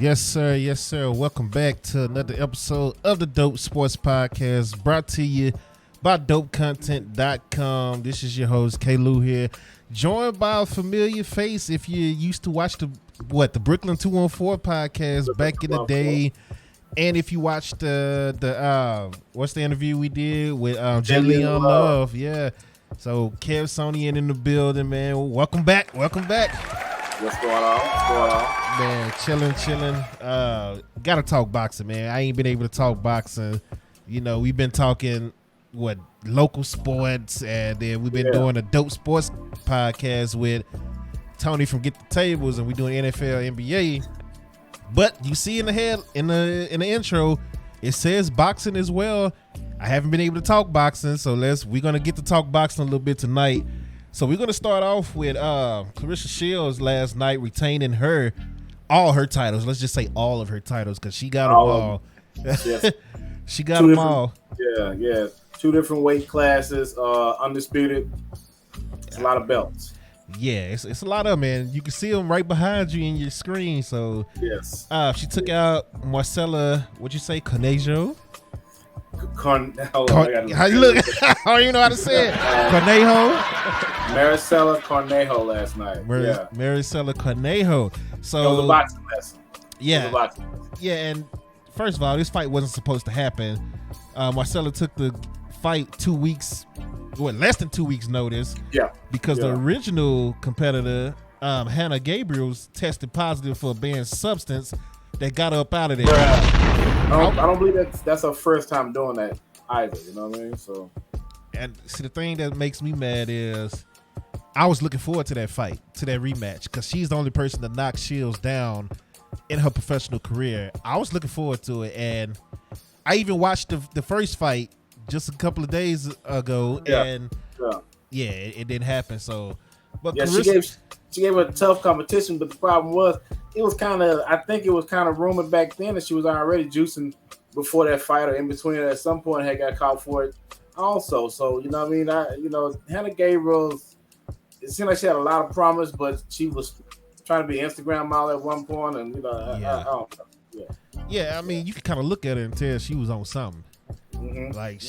Yes, sir. Yes, sir. Welcome back to another episode of the Dope Sports Podcast, brought to you by DopeContent.com. This is your host, K-Lou here, joined by a familiar face. If you used to watch the Brooklyn 214 podcast back in the day, and if you watched the what's the interview we did with J. Leon Love, yeah. So Kev Sonian in the building, man. Welcome back. Welcome back. What's going on? Man, chilling. Gotta talk boxing, man. I ain't been able to talk boxing. You know, we've been talking local sports, and then we've been doing a Dope Sports podcast with Tony from Get the Tables, and we doing NFL, NBA. But you see in the head in the intro, it says boxing as well. I haven't been able to talk boxing, so we're gonna get to talk boxing a little bit tonight. So we're gonna start off with Claressa Shields last night retaining all her titles. Let's just say all of her titles, because she got them all. Yes. She got them all. Yeah. 2 different weight classes, undisputed. It's a lot of belts. Yeah, it's a lot of them, man. You can see them right behind you in your screen. So yes, she took out Marcela. What'd you say, Cornejo? How you look? I don't even know how to say it. Cornejo. Maricela Cornejo last night. Maricela Cornejo. So it was a boxing lesson. Yeah, yeah. And first of all, this fight wasn't supposed to happen. Marcela took the fight 2 weeks. Less than 2 weeks notice. Yeah. Because the original competitor, Hannah Gabriels, tested positive for a banned substance that got her up out of there. I don't believe that's her first time doing that either. You know what I mean? So. And see, the thing that makes me mad is I was looking forward to that fight, to that rematch, because she's the only person to knock Shields down in her professional career. I was looking forward to it, and I even watched the first fight just a couple of days ago, and it didn't happen. So, but Claressa, she gave a tough competition, but the problem was I think it was kind of rumored back then that she was already juicing before that fight, or in between it at some point had got caught for it also. So you know what I mean? Hannah Gabriels, it seemed like she had a lot of promise, but she was trying to be Instagram model at one point, and I don't know. Yeah, I mean, you can kind of look at her and tell she was on something. Mm-hmm. Like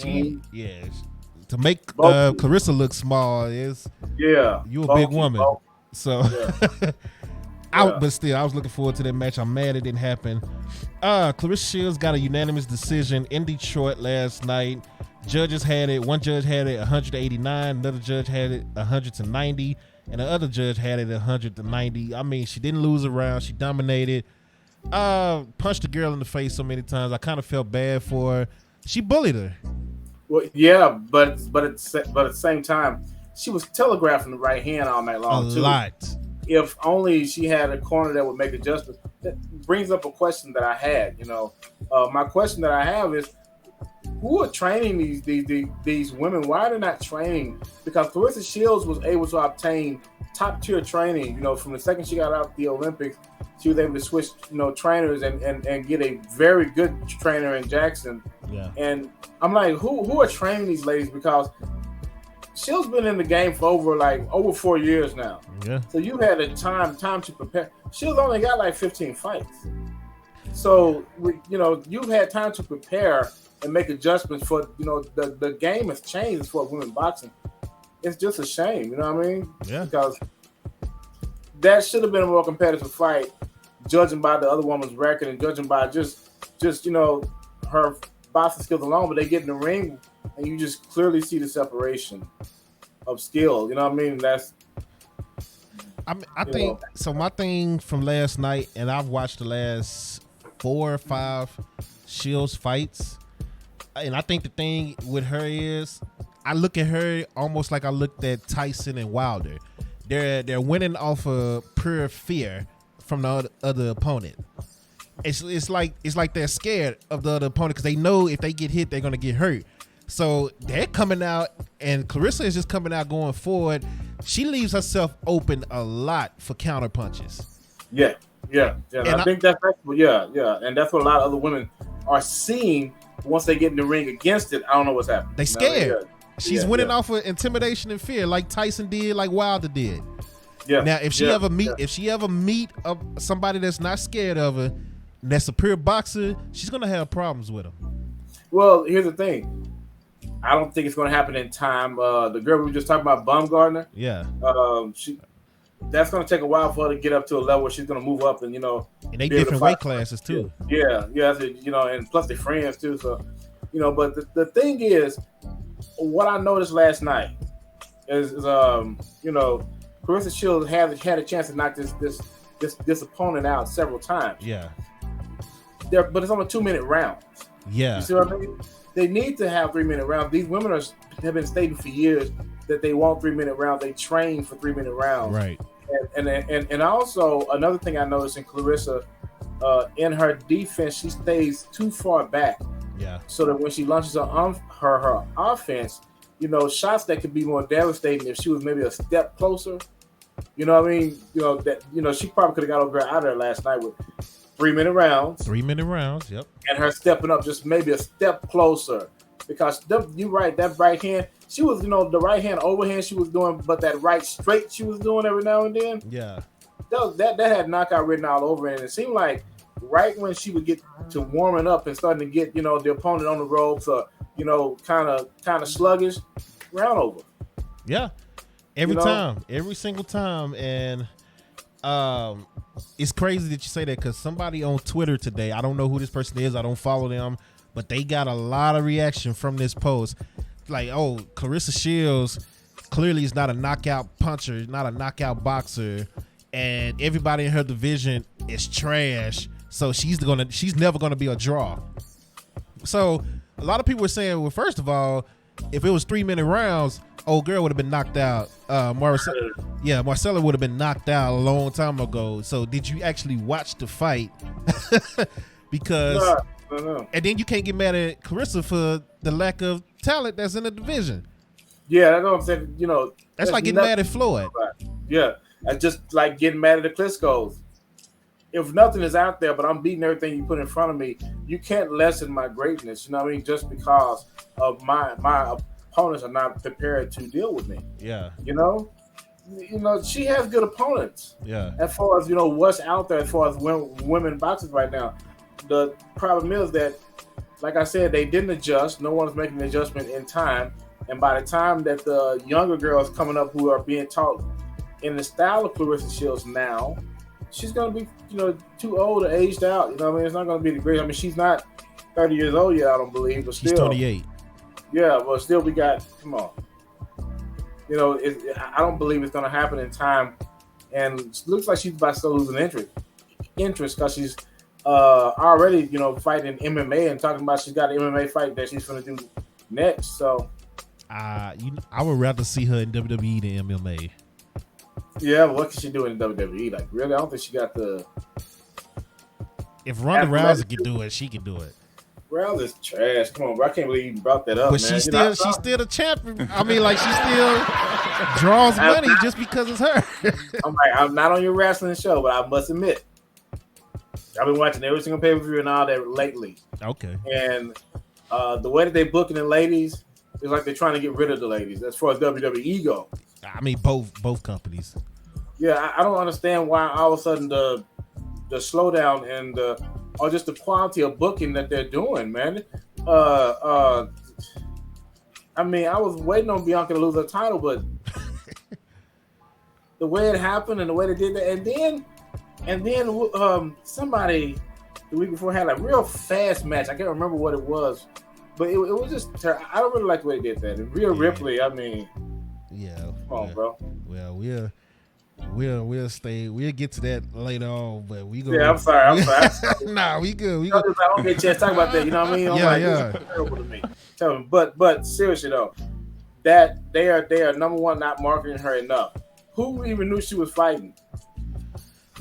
to make Claressa look small is you a big woman. So but still, I was looking forward to that match. I'm mad it didn't happen. Claressa Shields got a unanimous decision in Detroit last night. Judges had it. One judge had it 189, another judge had it 190, and the other judge had it 190. I mean, she didn't lose a round. She dominated. Punched the girl in the face so many times. I kind of felt bad for her. She bullied her. Well, yeah, but at the same time, she was telegraphing the right hand all night long. A lot. If only she had a corner that would make adjustments. That brings up a question that I had. My question that I have is, who are training these women? Why are they not training? Because Claressa Shields was able to obtain top tier training. From the second she got out the Olympics, she was able to switch, trainers and get a very good trainer in Jackson. Yeah. And I'm like, who are training these ladies? Because Shields been in the game for over 4 years now. Yeah. So you had a time to prepare. Shields only got like 15 fights. So you've had time to prepare and make adjustments for the game has changed for women boxing. It's just a shame, you know what I mean? Yeah. Because that should have been a more competitive fight, judging by the other woman's record and judging by just her boxing skills alone. But they get in the ring and you just clearly see the separation of skill. You know what I mean? I think so. My thing from last night, and I've watched the last 4 or 5 Shields fights, and I think the thing with her is I look at her almost like I looked at Tyson and Wilder. They're winning off of pure fear from the other opponent. It's like they're scared of the other opponent because they know if they get hit, they're gonna get hurt. So they're coming out, and Claressa is just coming out going forward. She leaves herself open a lot for counter punches. Yeah. And I think that's and that's what a lot of other women are seeing once they get in the ring against it. I don't know what's happening. They scared. She's winning off of intimidation and fear, like Tyson did, like Wilder did. Yeah. Now, if she ever meet somebody that's not scared of her, that superior boxer, she's gonna have problems with him. Well, here's the thing. I don't think it's going to happen in time. The girl we were just talking about, Baumgartner. Yeah. That's going to take a while for her to get up to a level where she's going to move up, and and they different weight classes too. Yeah, and plus they're friends too. So, but the thing is, what I noticed last night is Claressa Shields had a chance to knock this opponent out several times. Yeah. But it's on a 2-minute round. Yeah. You see what I mean? They need to have 3-minute rounds. These women have been stating for years that they want 3-minute rounds. They train for 3-minute rounds. Right. And also another thing I noticed in Claressa, in her defense, she stays too far back. Yeah. So that when she launches her offense, shots that could be more devastating if she was maybe a step closer. You know what I mean? She probably could have got over out of there last night with 3-minute rounds. 3-minute rounds, yep. And her stepping up just maybe a step closer. Because you're right, that right hand, she was, the right hand overhand she was doing, but that right straight she was doing every now and then. Yeah. That had knockout written all over it. And it seemed like right when she would get to warming up and starting to get, the opponent on the ropes or, kind of sluggish, round over. Yeah. Every single time. And it's crazy that you say that because somebody on Twitter today, I don't know who this person is, I don't follow them, but they got a lot of reaction from this post. Like, oh, Claressa Shields clearly is not a knockout puncher, not a knockout boxer, and everybody in her division is trash. So she's never gonna be a draw. So a lot of people were saying, well, first of all, if it was 3-minute rounds, old girl would have been knocked out. Marcella would have been knocked out a long time ago. So did you actually watch the fight? Because no. And then you can't get mad at Claressa for the lack of talent that's in the division. Yeah, that's what I'm saying. That's like getting mad at Floyd. Yeah, that's just like getting mad at the Klitschko's. If nothing is out there, but I'm beating everything you put in front of me, you can't lessen my greatness. You know what I mean? Just because of my opponents are not prepared to deal with me. Yeah. She has good opponents. Yeah. As far as what's out there, as far as women boxers right now, the problem is that, like I said, they didn't adjust. No one's making an adjustment in time, and by the time that the younger girls coming up who are being taught in the style of Claressa Shields now, she's gonna be too old or aged out. You know what I mean? It's not gonna be the great. I mean, she's not 30 years old yet, I don't believe, but still. She's 28. Yeah, but still, we got. Come on. I don't believe it's gonna happen in time, and it looks like she's about to start losing interest because she's already fighting MMA and talking about she's got an MMA fight that she's gonna do next. So, I would rather see her in WWE than MMA. Yeah, but what can she do in WWE? Like, really, I don't think she got the. If Ronda Rousey can do it, she can do it. Rousey's trash. Come on, bro. I can't believe you brought that up, but man. She's still the champion. I mean, like, she still draws money just because it's her. I'm not on your wrestling show, but I must admit, I've been watching every single pay-per-view and all that lately. Okay. And the way that they booking the ladies, it's like they're trying to get rid of the ladies as far as WWE go. I mean, both companies. Yeah, I don't understand why all of a sudden the slowdown and or just the quality of booking that they're doing, man. I mean, I was waiting on Bianca to lose her title, but the way it happened and the way they did that, and then somebody the week before had a real fast match. I can't remember what it was, but it was just I don't really like the way they did that. And Rhea Ripley, I mean, come on, bro. Well, we'll stay. We'll get to that later on, but we go. Yeah, I'm sorry. Nah, we good. I don't get a chance to talk about that. You know what I mean? Yeah. It's terrible to me. Tell me, but seriously though, that they are number one not marketing her enough. Who even knew she was fighting?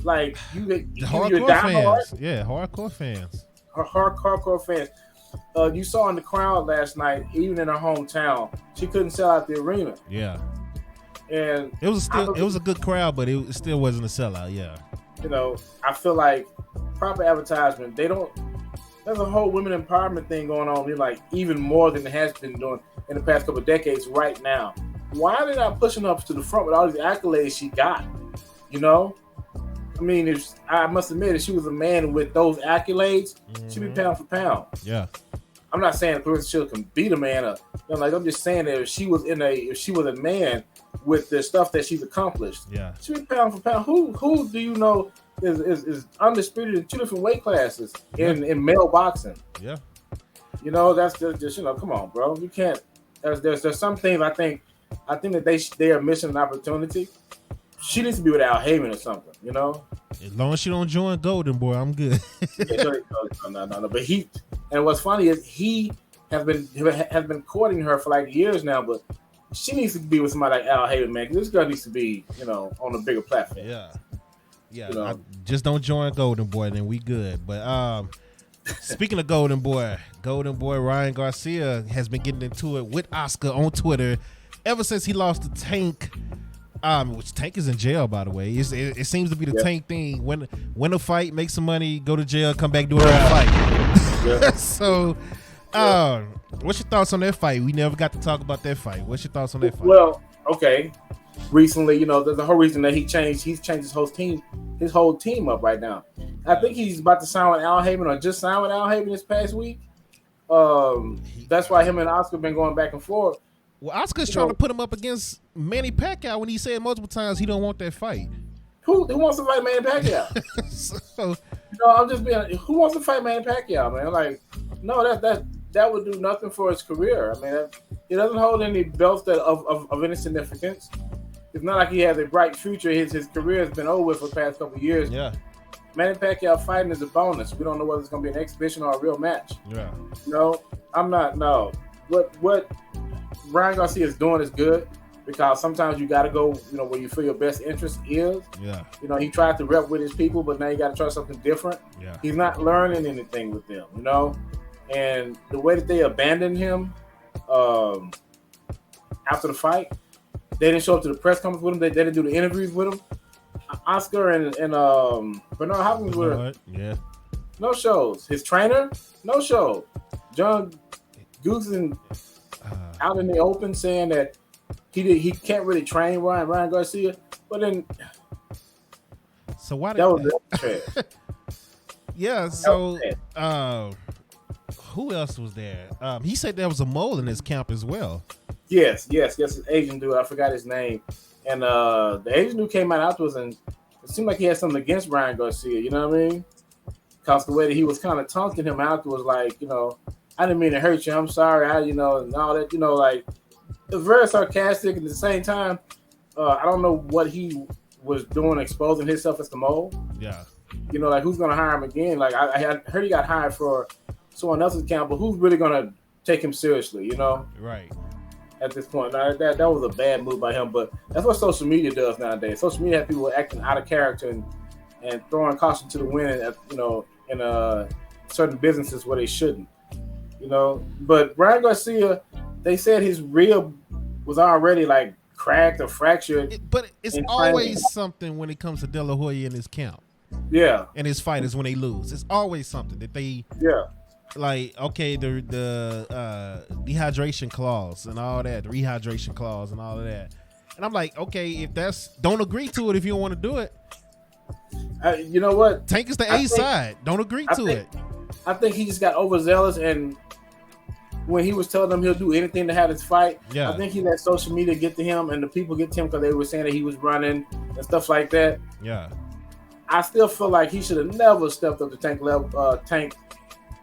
Like the hardcore fans. Yeah, hardcore fans. Hardcore fans. You saw in the crowd last night, even in her hometown, she couldn't sell out the arena. Yeah. And it was a good crowd, but it still wasn't a sellout. Yeah. I feel like proper advertisement. There's a whole women empowerment thing going on, like even more than it has been doing in the past couple of decades. Right now, why are they not pushing up to the front with all these accolades she got? I mean, if I must admit, if she was a man with those accolades, she'd be pound for pound. Yeah. I'm not saying Claressa Shields can beat a man up. You know, like I'm just saying that if she was a man with the stuff that she's accomplished, she'd be pound for pound. Who do you know is undisputed in 2 different weight classes in male boxing? Yeah. You know, that's just come on, bro. You can't. There's some things I think that they are missing an opportunity. She needs to be with Al Heyman or something, you know. As long as she don't join Golden Boy, I'm good. No. But what's funny is he has been courting her for like years now, but she needs to be with somebody like Al Heyman, man. 'Cause this girl needs to be, you know, on a bigger platform. Yeah. You know? Just don't join Golden Boy, then we good. But speaking of Golden Boy Ryan Garcia has been getting into it with Oscar on Twitter ever since he lost to Tank. Which Tank is in jail, by the way. It seems to be the Tank thing. Win a fight, make some money, go to jail, come back, do another fight. So, what's your thoughts on that fight? We never got to talk about that fight. What's your thoughts on that fight? Well, okay. Recently, you know, the whole reason that he's changed his whole team up right now. I think he's about to sign with Al Heyman or just signed with Al Heyman this past week. That's why him and Oscar been going back and forth. Well, Oscar's trying to put him up against Manny Pacquiao when he said multiple times he don't want that fight. Who wants to fight Manny Pacquiao? So, you know, I'm just being. Who wants to fight Manny Pacquiao, man? Like, no, that would do nothing for his career. I mean, he doesn't hold any belts of any significance. It's not like he has a bright future. His career has been over with for the past couple of years. Yeah. Manny Pacquiao fighting is a bonus. We don't know whether it's going to be an exhibition or a real match. Yeah. You know, I'm not. No. What Ryan Garcia is doing is good because sometimes you got to go, you know, where you feel your best interest is. Yeah. You know, he tried to rep with his people, but now you got to try something different. Yeah. He's not learning anything with them, you know. And the way that they abandoned him after the fight, they didn't show up to the press conference with him. They didn't do the interviews with him. Oscar and Bernard Hopkins were no shows. His trainer, no show. John Goosen out in the open saying that he can't really train Ryan Garcia, but then so why that was trash. Yeah, so who else was there? He said there was a mole in his camp as well. Yes, his Asian dude, I forgot his name. And the Asian dude came out afterwards and it seemed like he had something against Ryan Garcia, you know what I mean? Because the way that he was kind of taunting him afterwards, like, you know, I didn't mean to hurt you. I'm sorry. And all that, you know, like, it was very sarcastic. At the same time, I don't know what he was doing, exposing himself as the mole. Yeah. You know, like, who's going to hire him again? Like, I heard he got hired for someone else's account, but who's really going to take him seriously, you know? Right. At this point. Now, that was a bad move by him, but that's what social media does nowadays. Social media has people acting out of character and throwing caution to the wind, you know, in certain businesses where they shouldn't. You know, but Ryan Garcia, they said his rib was already like cracked or fractured. But it's always something when it comes to De La Hoya and his camp. Yeah. And his fighters when they lose. It's always something that they like, okay, the dehydration clause and all that, the rehydration clause and all of that. And I'm like, okay, if don't agree to it if you don't want to do it. You know what? Tank is the A side. Don't agree to it. I think he just got overzealous, and when he was telling them he'll do anything to have this fight, I think he let social media get to him, and the people get to him because they were saying that he was running and stuff like that. Yeah. I still feel like he should have never stepped up to Tank level. Tank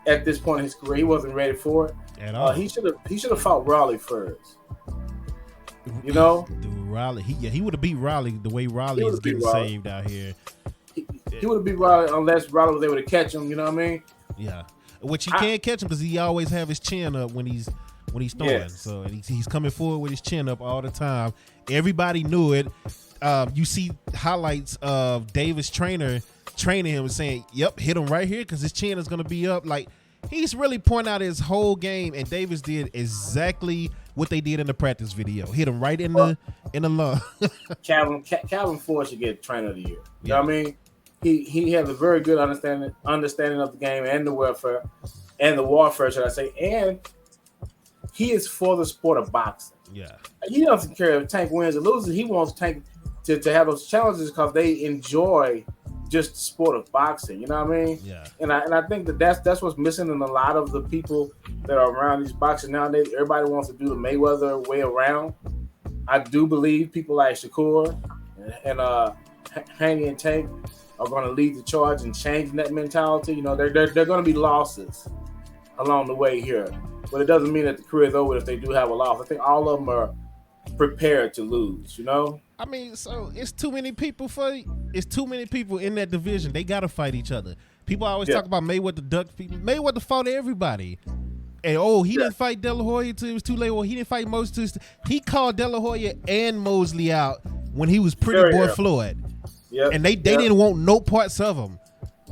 at this point in his career, he wasn't ready for it. At all. He should have fought Raleigh first. You know, Raleigh. He would have beat Raleigh the way Raleigh is getting saved out here. He would have beat Raleigh unless Raleigh was able to catch him. You know what I mean? Yeah, which he can't catch him because he always have his chin up when he's throwing. Yes. So he's coming forward with his chin up all the time. Everybody knew it. You see highlights of Davis trainer training him and saying, "Yep, hit him right here because his chin is going to be up." Like he's really pointing out his whole game, and Davis did exactly what they did in the practice video. Hit him right in the lung. Calvin Ford should get trainer of the year. You know what I mean? He has a very good understanding of the game and the warfare, should I say, and he is for the sport of boxing. Yeah. He doesn't care if Tank wins or loses. He wants Tank to have those challenges because they enjoy just the sport of boxing. You know what I mean? Yeah. And I think that's what's missing in a lot of the people that are around these boxers nowadays. Everybody wants to do the Mayweather way around. I do believe people like Shakur and Haney and Tank are going to lead the charge in changing that mentality. You know, they're going to be losses along the way here, but it doesn't mean that the career is over if they do have a loss. I think all of them are prepared to lose. You know, I mean, so it's too many people in that division. They got to fight each other. People always talk about Mayweather duck people. Mayweather fought everybody. And he didn't fight De La Hoya until it was too late. Well, he didn't fight Mosley. He called De La Hoya and Mosley out when he was Pretty Boy Floyd. Yep. And they didn't want no parts of him.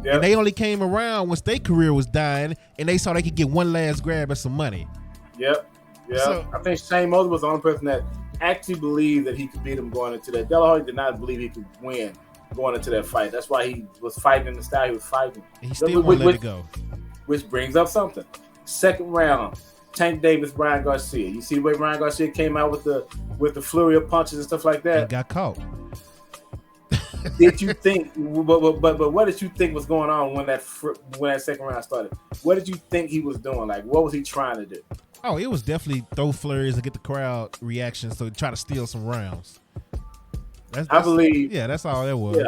Yep. And they only came around once their career was dying and they saw they could get one last grab at some money. Yep. Yeah. So, I think Shane Mosley was the only person that actually believed that he could beat him going into that. De La Hoya did not believe he could win going into that fight. That's why he was fighting in the style he was fighting. He still won't let it go. Which brings up something. Second round, Tank Davis, Brian Garcia. You see the way Brian Garcia came out with the flurry of punches and stuff like that. He got caught. Did you think? But what did you think was going on when that second round started? What did you think he was doing? Like, what was he trying to do? Oh, it was definitely throw flurries and get the crowd reactions, so try to steal some rounds. I believe. Yeah, that's all that was.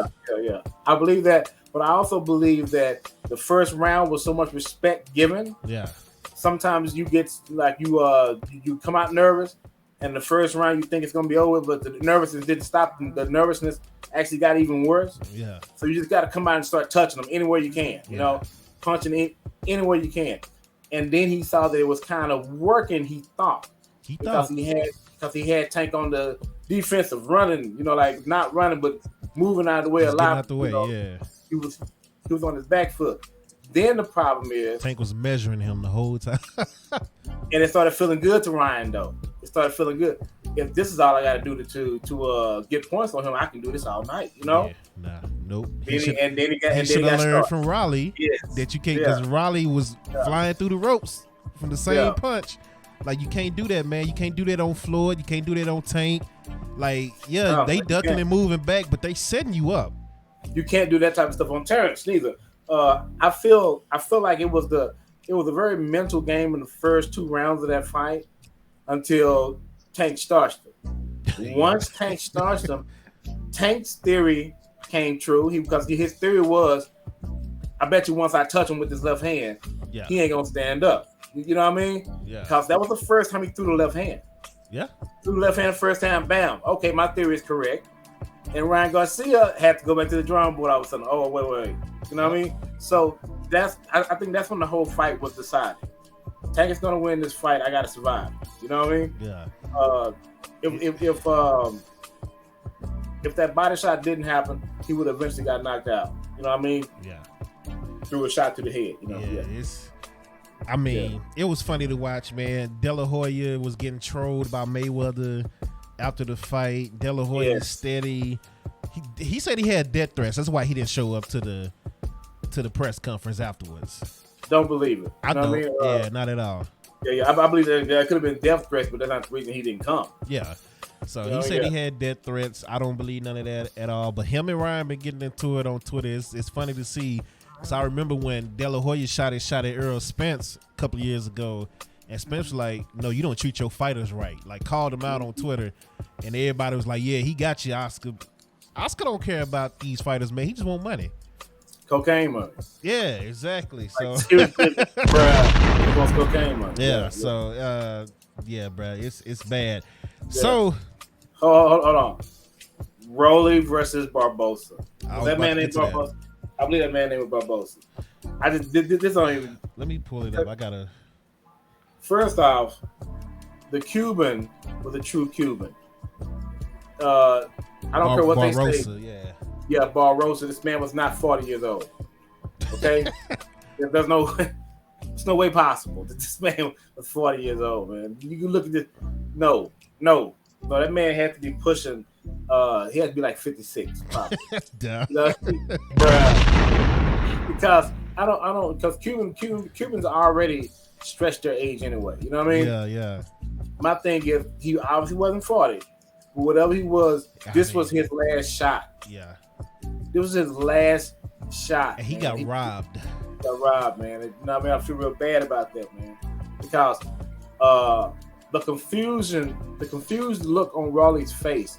Yeah. I believe that, but I also believe that the first round was so much respect given. Yeah. Sometimes you get like you come out nervous, and the first round you think it's gonna be over, but the nervousness didn't stop. The nervousness actually got even worse. Yeah. So you just got to come out and start touching them anywhere you can. You know, punching anywhere you can. And then he saw that it was kind of working. He thought because he had Tank on the defensive running. You know, like not running but moving out of the way a lot. Out the way, yeah. He was on his back foot. Then the problem is Tank was measuring him the whole time. And it started feeling good to Ryan though. It started feeling good. If this is all I got to do to get points on him, I can do this all night. You know? Yeah, nope. He should have learned from Raleigh that you can't, because Raleigh was flying through the ropes from the same punch. Like, you can't do that, man. You can't do that on Floyd. You can't do that on Tank. Like, they ducking and moving back, but they setting you up. You can't do that type of stuff on Terrance neither. I feel like it was a very mental game in the first 2 rounds of that fight until Tank starched him. Once Tank starched him, Tank's theory came true. Because his theory was, I bet you once I touch him with his left hand, he ain't gonna stand up. You know what I mean? Yeah. Because that was the first time he threw the left hand. Yeah. Threw the left hand first time, bam. Okay, my theory is correct. And Ryan Garcia had to go back to the drawing board all of a sudden. Oh, wait. You know what I mean? So I think that's when the whole fight was decided. Tank is gonna win this fight. I gotta survive. You know what I mean? Yeah. If that body shot didn't happen, he would have eventually got knocked out. You know what I mean? Yeah. Threw a shot to the head. You know? It was funny to watch, man. De La Hoya was getting trolled by Mayweather after the fight. De La Hoya is steady. He said he had death threats. That's why he didn't show up to the press conference afterwards. Don't believe it. I don't. Not at all. Yeah. I believe that there could have been death threats, but that's not the reason he didn't come. Yeah. So he said he had death threats. I don't believe none of that at all. But him and Ryan been getting into it on Twitter. It's funny to see. Because I remember when De La Hoya shot at Errol Spence a couple of years ago. And Spence was like, no, you don't treat your fighters right. Like, called him out on Twitter. And everybody was like, yeah, he got you, Oscar. Oscar don't care about these fighters, man. He just want money. Cocaine money. Yeah, exactly. So, bruh, he wants cocaine money. Yeah. So, bruh, it's bad. Yeah. So, hold on. Rolly versus Barbosa. That man named Barbosa. I believe that man named Barbosa. I just did this on even. Let me pull it up. I gotta. First off, the Cuban was a true Cuban. I don't care what they say. Yeah, Barbosa. This man was not 40 years old. Okay, there's no way possible that this man was 40 years old, man. You can look at this. No, that man had to be pushing. He had to be like 56, probably. Duh. Bruh. Because I don't. Because Cubans already stretched their age anyway. You know what I mean? Yeah. My thing is, he obviously wasn't 40. But whatever he was, this was his last shot. Yeah. This was his last shot. And he got robbed. Got robbed, man. You know what I mean? I feel real bad about that, man, because the confused look on Raleigh's face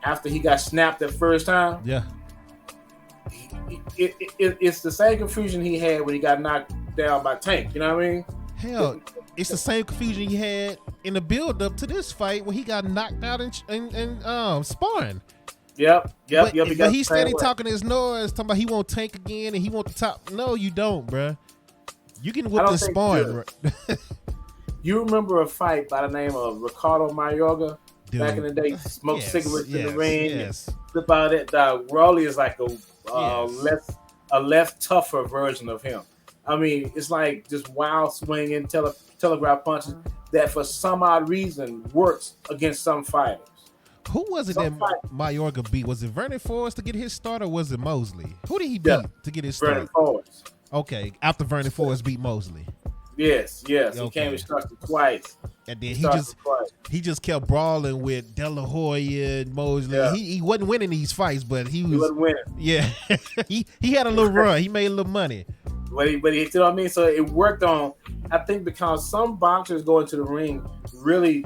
after he got snapped that first time. Yeah. It's the same confusion he had when he got knocked down by Tank. You know what I mean? Hell, it's the same confusion he had in the build-up to this fight when he got knocked out in sparring. Yep. But he's standing talking his noise, talking about he want Tank again and he want the top. No, you don't, bruh. You can whip this sparring. You remember a fight by the name of Ricardo Mayorga back in the day? Smoked cigarettes in the ring. Yes. Flip out that. Raleigh is like a less tougher version of him. I mean, it's like just wild swinging, telegraph punches that for some odd reason works against some fighters. Who was it that Mayorga beat? Was it Vernon Forrest to get his start, or was it Mosley? Who did he beat to get his start? Vernon Forrest. Okay, after Vernon Forrest beat Mosley. Yes. Okay. He came and started twice. And then he just kept brawling with De La Hoya and Mosley. Yeah. He wasn't winning these fights, but he wasn't winning. Yeah, he had a little run. He made a little money. But he, you know what I mean? So it worked on, I think, because some boxers go into the ring really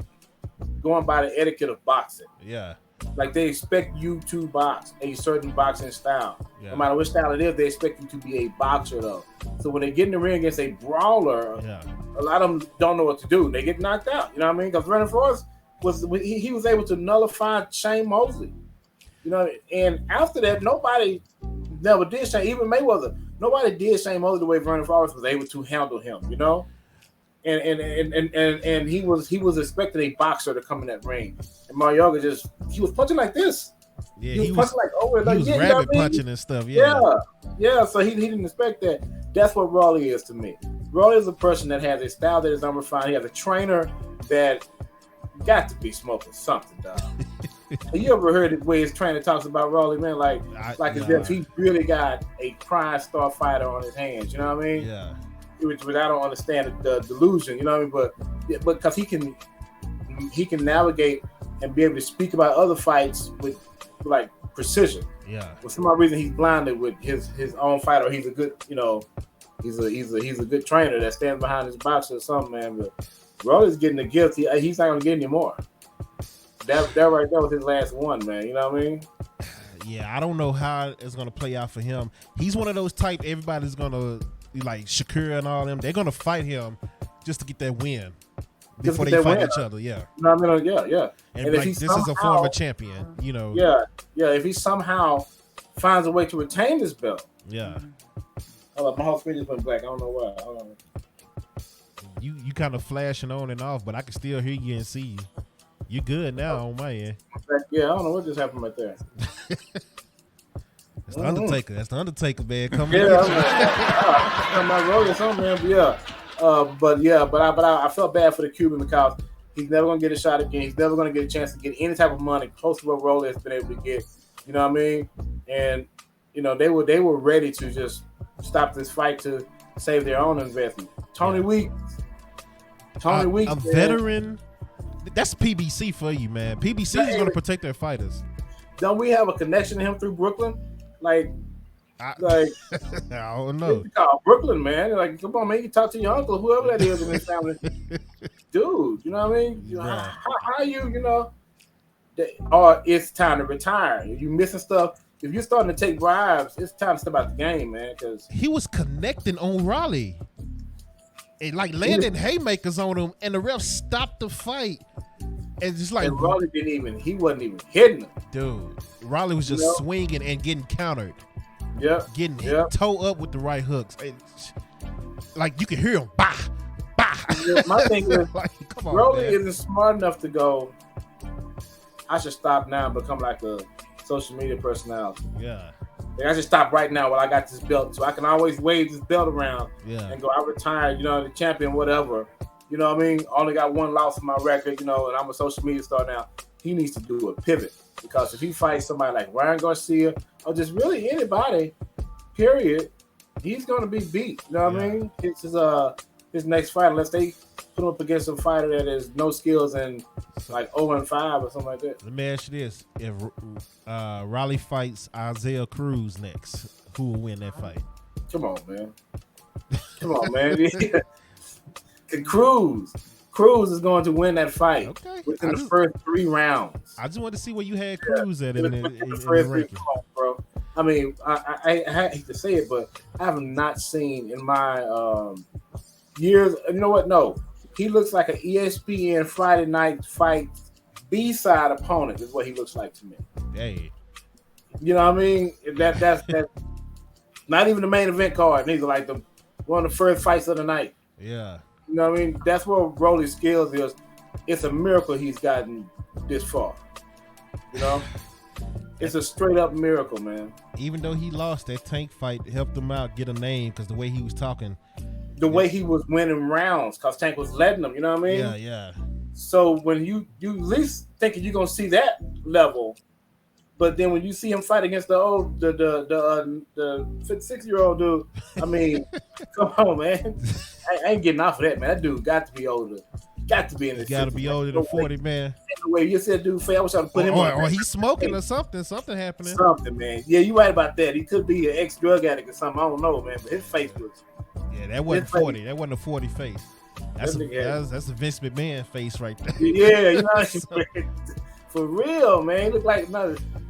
going by the etiquette of boxing. Yeah. Like they expect you to box a certain boxing style. Yeah. No matter which style it is, they expect you to be a boxer though. So when they get in the ring against a brawler, a lot of them don't know what to do. They get knocked out. You know what I mean? Because Vernon Forrest he was able to nullify Shane Mosley. You know, and after that, nobody never did Shane. Even Mayweather, nobody did Shane Mosley the way Vernon Forrest was able to handle him. You know. And he was expecting a boxer to come in that ring, and Mayorga he was punching like this. Yeah, he was punching like over. He was rabbit punching and stuff. Yeah. So he didn't expect that. That's what Raleigh is to me. Raleigh is a person that has a style that is unrefined. He has a trainer that got to be smoking something, dog. You ever heard the way his trainer talks about Raleigh, man? Like as if he really got a prime star fighter on his hands. You know what I mean? Yeah. Which I don't understand the delusion, you know what I mean? But because he can navigate and be able to speak about other fights with like precision. Yeah. For some odd reason, he's blinded with his own fight, or he's a good, you know, he's a good trainer that stands behind his boxer or something, man. But Raleigh's getting the gift. He's not gonna get any more. That right there was his last one, man. You know what I mean? Yeah, I don't know how it's gonna play out for him. He's one of those type everybody's gonna. Like Shakur and all them, they're gonna fight him just to get that win before they fight each other. Yeah, no, I mean, yeah. And like, this is a former champion, you know. Yeah. If he somehow finds a way to retain this belt, yeah. Hold up, my whole screen just went black. I don't know why. Hold on. You kind of flashing on and off, but I can still hear you and see you. You good now on my end. Yeah, I don't know what just happened right there. That's the Undertaker. That's the Undertaker, man. Come on. I'm my road or something, man. But I felt bad for the Cuban because he's never gonna get a shot again. He's never gonna get a chance to get any type of money close to what Rolly has been able to get. You know what I mean? And you know they were ready to just stop this fight to save their own investment. Tony Weeks, a veteran. That's PBC for you, man. PBC is gonna protect their fighters. Don't we have a connection to him through Brooklyn? I don't know. Brooklyn, man. Like, come on, man. You can talk to your uncle, whoever that is in his family. Dude, you know what I mean? You know, how you know, or it's time to retire. If you're missing stuff, if you're starting to take bribes, it's time to step out the game, man. Because he was connecting on Raleigh. And like landing haymakers on him, and the ref stopped the fight. And just like Raleigh he wasn't even hitting him. Dude, Raleigh was just swinging and getting countered. Yep. Getting toe up with the right hooks. Like you can hear him. Bah, bah. My thing is, Raleigh isn't smart enough to go, I should stop now and become like a social media personality. Yeah. Like, I should stop right now while I got this belt. So I can always wave this belt around and go, I retired, you know, the champion, whatever. You know what I mean? Only got one loss in my record, you know, and I'm a social media star now. He needs to do a pivot because if he fights somebody like Ryan Garcia or just really anybody, period, he's going to be beat. You know what I mean? It's his next fight, unless they put him up against a fighter that has no skills and like 0-5 or something like that. Let me ask you this: if Raleigh fights Isaiah Cruz next, who will win that fight. Come on, man. Come on, man. Cruz is going to win that fight within the first 3 rounds. I just want to see where you had Cruz at in the first ranking. Bro. I mean, I hate to say it, but I have not seen in my years. You know what? No, he looks like an ESPN Friday Night Fight B-side opponent. Is what he looks like to me. Hey, you know what I mean? That's not even the main event card. These are like one of the first fights of the night. Yeah. You know what I mean? That's what Rolly's skills is. It's a miracle he's gotten this far. You know? It's a straight up miracle, man. Even though he lost, that Tank fight helped him out get a name because the way he was talking. The way he was winning rounds because Tank was letting him, you know what I mean? Yeah, yeah. So when you at least thinking you're going to see that level, but then when you see him fight against the 56-year-old dude, I mean, come on, man. I ain't getting off of that, man. That dude got to be older. Got to be in the. Got to be older than 40, man. The way you said, dude, I wish I would put him on. Or he's smoking or something. Something happening. Something, man. Yeah, you right about that. He could be an ex-drug addict or something. I don't know, man. But his face was. Yeah, that wasn't 40. That wasn't a 40 face. That's a Vince McMahon face right there. Yeah, you know what I mean? For real, man. He looked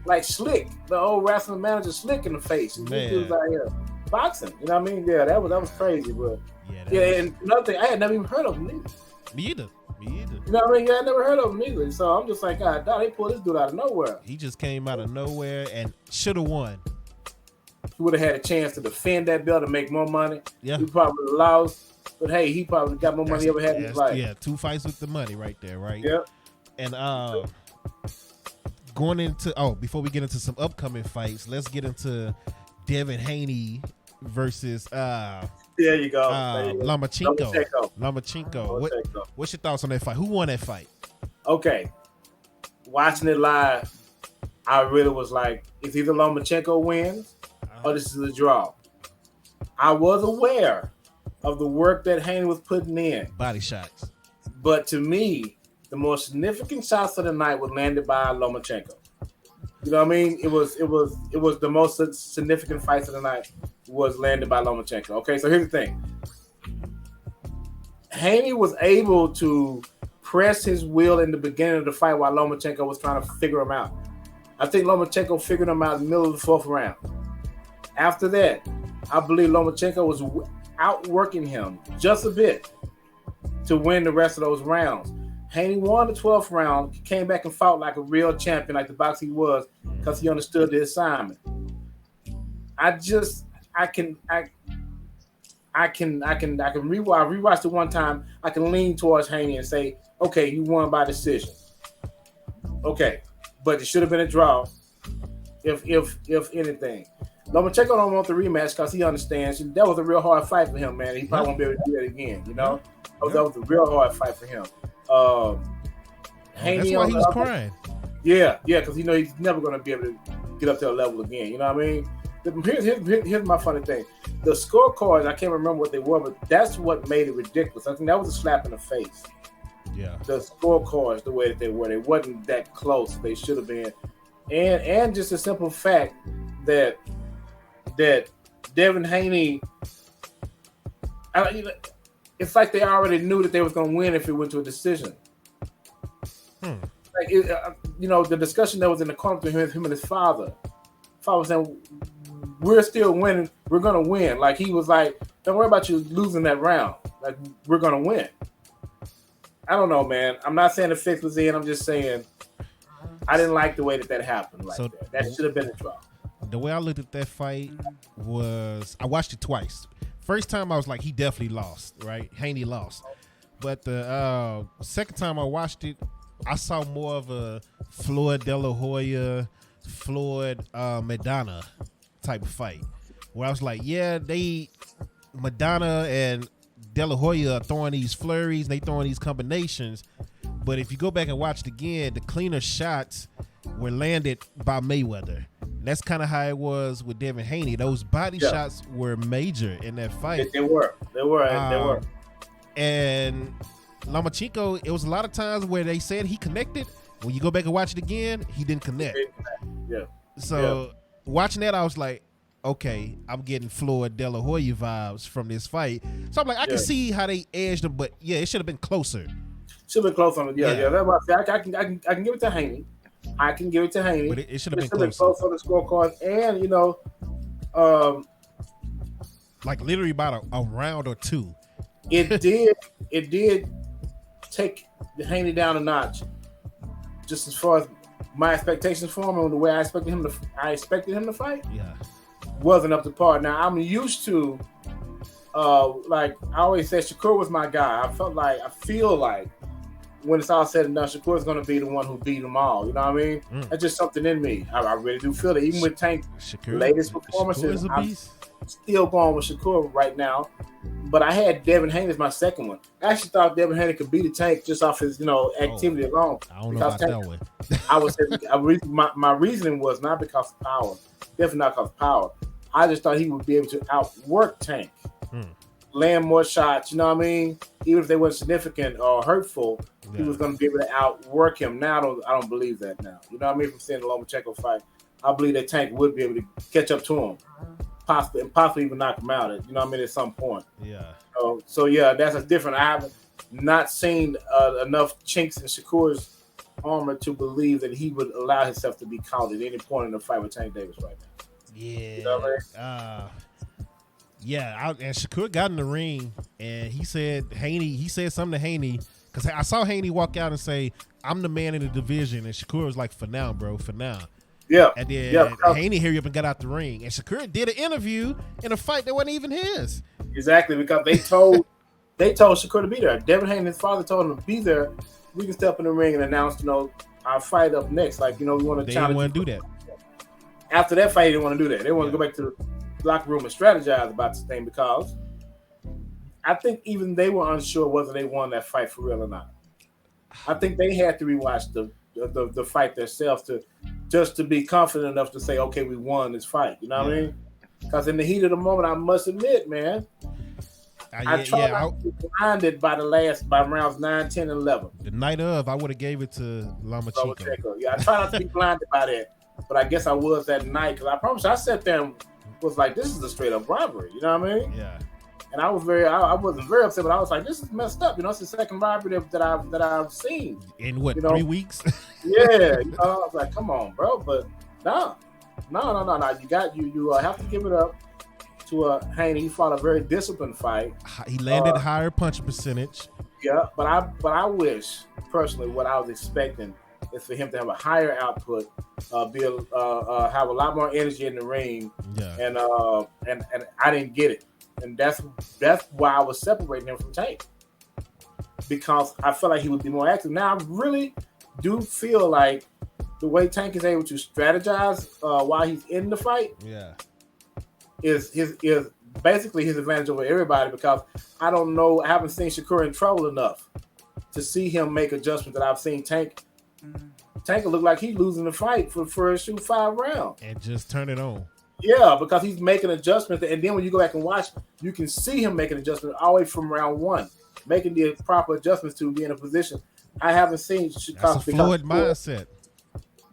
like Slick, the old wrestling manager Slick in the face. Man. He was out here boxing. You know what I mean? Yeah, that was crazy, but and another thing, I had never even heard of him either. Me either. You know what I mean? Yeah, I never heard of him either. So I'm just like, God, they pulled this dude out of nowhere. He just came out of nowhere and should have won. He would have had a chance to defend that belt and make more money. Yeah. He probably lost. But hey, he probably got more money he ever had in his life. Yeah, 2 fights with the money right there, right? Yep. And going into before we get into some upcoming fights, let's get into Devin Haney versus there you go. Lomachenko. What's your thoughts on that fight? Who won that fight? Okay. Watching it live, I really was like, it's either Lomachenko wins or this is a draw. I was aware of the work that Haney was putting in. Body shots. But to me, the most significant shots of the night were landed by Lomachenko. You know what I mean? It was the most significant fights of the night was landed by Lomachenko. Okay, so here's the thing. Haney was able to press his will in the beginning of the fight while Lomachenko was trying to figure him out. I think Lomachenko figured him out in the middle of the 4th round. After that, I believe Lomachenko was outworking him just a bit to win the rest of those rounds. Haney won the 12th round, came back and fought like a real champion, like the boxer he was, because he understood the assignment. I can rewatch it one time. I can lean towards Haney and say, okay, you won by decision. Okay, but it should have been a draw, if anything. Lomachenko don't want the rematch because he understands that was a real hard fight for him, man. He probably won't be able to do that again, you know? That was a real hard fight for him. Haney, that's why he was crying. Yeah, because he's never going to be able to get up to a level again. You know what I mean? Here's my funny thing. The scorecards, I can't remember what they were, but that's what made it ridiculous. I think that was a slap in the face. Yeah. The scorecards, the way that they were, they wasn't that close. They should have been. And just a simple fact that Devin Haney, it's like they already knew that they was going to win if it went to a decision. Like the discussion that was in the corner between him and his father. Father was saying, "We're still winning. We're going to win." Like he was like, "Don't worry about you losing that round. Like we're going to win." I don't know, man. I'm not saying the fix was in. I'm just saying I didn't like the way that happened. Like that should have been a draw. The way I looked at that fight was I watched it twice. First time I was like, he definitely lost, right? Haney lost. But the second time I watched it, I saw more of a Floyd De La Hoya, Floyd Madonna type of fight. Where I was like, yeah, Madonna and De La Hoya are throwing these flurries, and they throwing these combinations. But if you go back and watch it again, the cleaner shots were landed by Mayweather. And that's kind of how it was with Devin Haney. Those body shots were major in that fight. They were. And Lomachenko, it was a lot of times where they said he connected. When you go back and watch it again, he didn't connect. Yeah. So watching that, I was like, okay, I'm getting Floyd De La Hoya vibes from this fight. So I'm like, I can see how they edged him, but yeah, it should have been closer. Should have been close on it. Yeah. That's what I can give it to Haney. I can give it to Haney. But it should have been close on the scorecard. And, like literally about a round or two. It did take Haney down a notch. Just as far as my expectations for him and the way I expected him to fight. Yeah. Wasn't up to par. Now I'm used to like I always said, Shakur was my guy. I feel like when it's all said and done, Shakur is going to be the one who beat them all. You know what I mean? That's just something in me. I really do feel that. Even with Tank's latest performances, I'm still going with Shakur right now. But I had Devin Haney as my second one. I actually thought Devin Haney could beat the Tank just off his, activity alone. I don't know about that one. I would say my reasoning was not because of power. Definitely not because of power. I just thought he would be able to outwork Tank. Land more shots, you know what I mean? Even if they weren't significant or hurtful, he was going to be able to outwork him. Now I don't believe that now. You know what I mean? From seeing the Lomachenko fight, I believe that Tank would be able to catch up to him, possibly even knock him out. You know what I mean? At some point. Yeah. So yeah, that's a different. I haven't not seen enough chinks in Shakur's armor to believe that he would allow himself to be caught at any point in the fight with Tank Davis right now. Yeah. You know what I mean? And Shakur got in the ring, and he said something to Haney, because I saw Haney walk out and say, "I'm the man in the division," and Shakur was like, "For now, bro, for now." Yeah. And then Haney hurried up and got out the ring, and Shakur did an interview in a fight that wasn't even his. Exactly, because they told Shakur to be there. Devin Haney, his father, told him to be there. We can step in the ring and announce, our fight up next. Like, we want to challenge. They didn't want to do that. After that fight, they didn't want to do that. They want to go back to the locker room and strategize about this thing, because I think even they were unsure whether they won that fight for real or not. I think they had to rewatch the fight themselves to be confident enough to say, okay, we won this fight. You know what I mean? Because in the heat of the moment, I must admit, man, I tried not to be blinded by rounds 9, 10, and 11. The night of, I would have gave it to Lomachenko. Yeah, I try not to be blinded by that, but I guess I was that night, because I promise you, I sat there and was like, this is a straight up robbery. You know what I mean? Yeah. And I wasn't very upset, but I was like, this is messed up. It's the second robbery that I've seen. In what, 3 weeks? Yeah. I was like, come on, bro. But no. You have to give it up to Haney. He fought a very disciplined fight. He landed higher punch percentage. Yeah, but I wish personally, what I was expecting is for him to have a higher output, have a lot more energy in the ring, and I didn't get it, and that's why I was separating him from Tank, because I felt like he would be more active. Now I really do feel like the way Tank is able to strategize while he's in the fight, is basically his advantage over everybody, because I haven't seen Shakur in trouble enough to see him make adjustments that I've seen Tank. Tank look like he's losing the fight for the first 5 rounds. And just turn it on. Yeah, because he's making adjustments. And then when you go back and watch, you can see him making adjustments all the way from round 1, making the proper adjustments to be in a position. I haven't seen Shakur. That's a fluid mindset.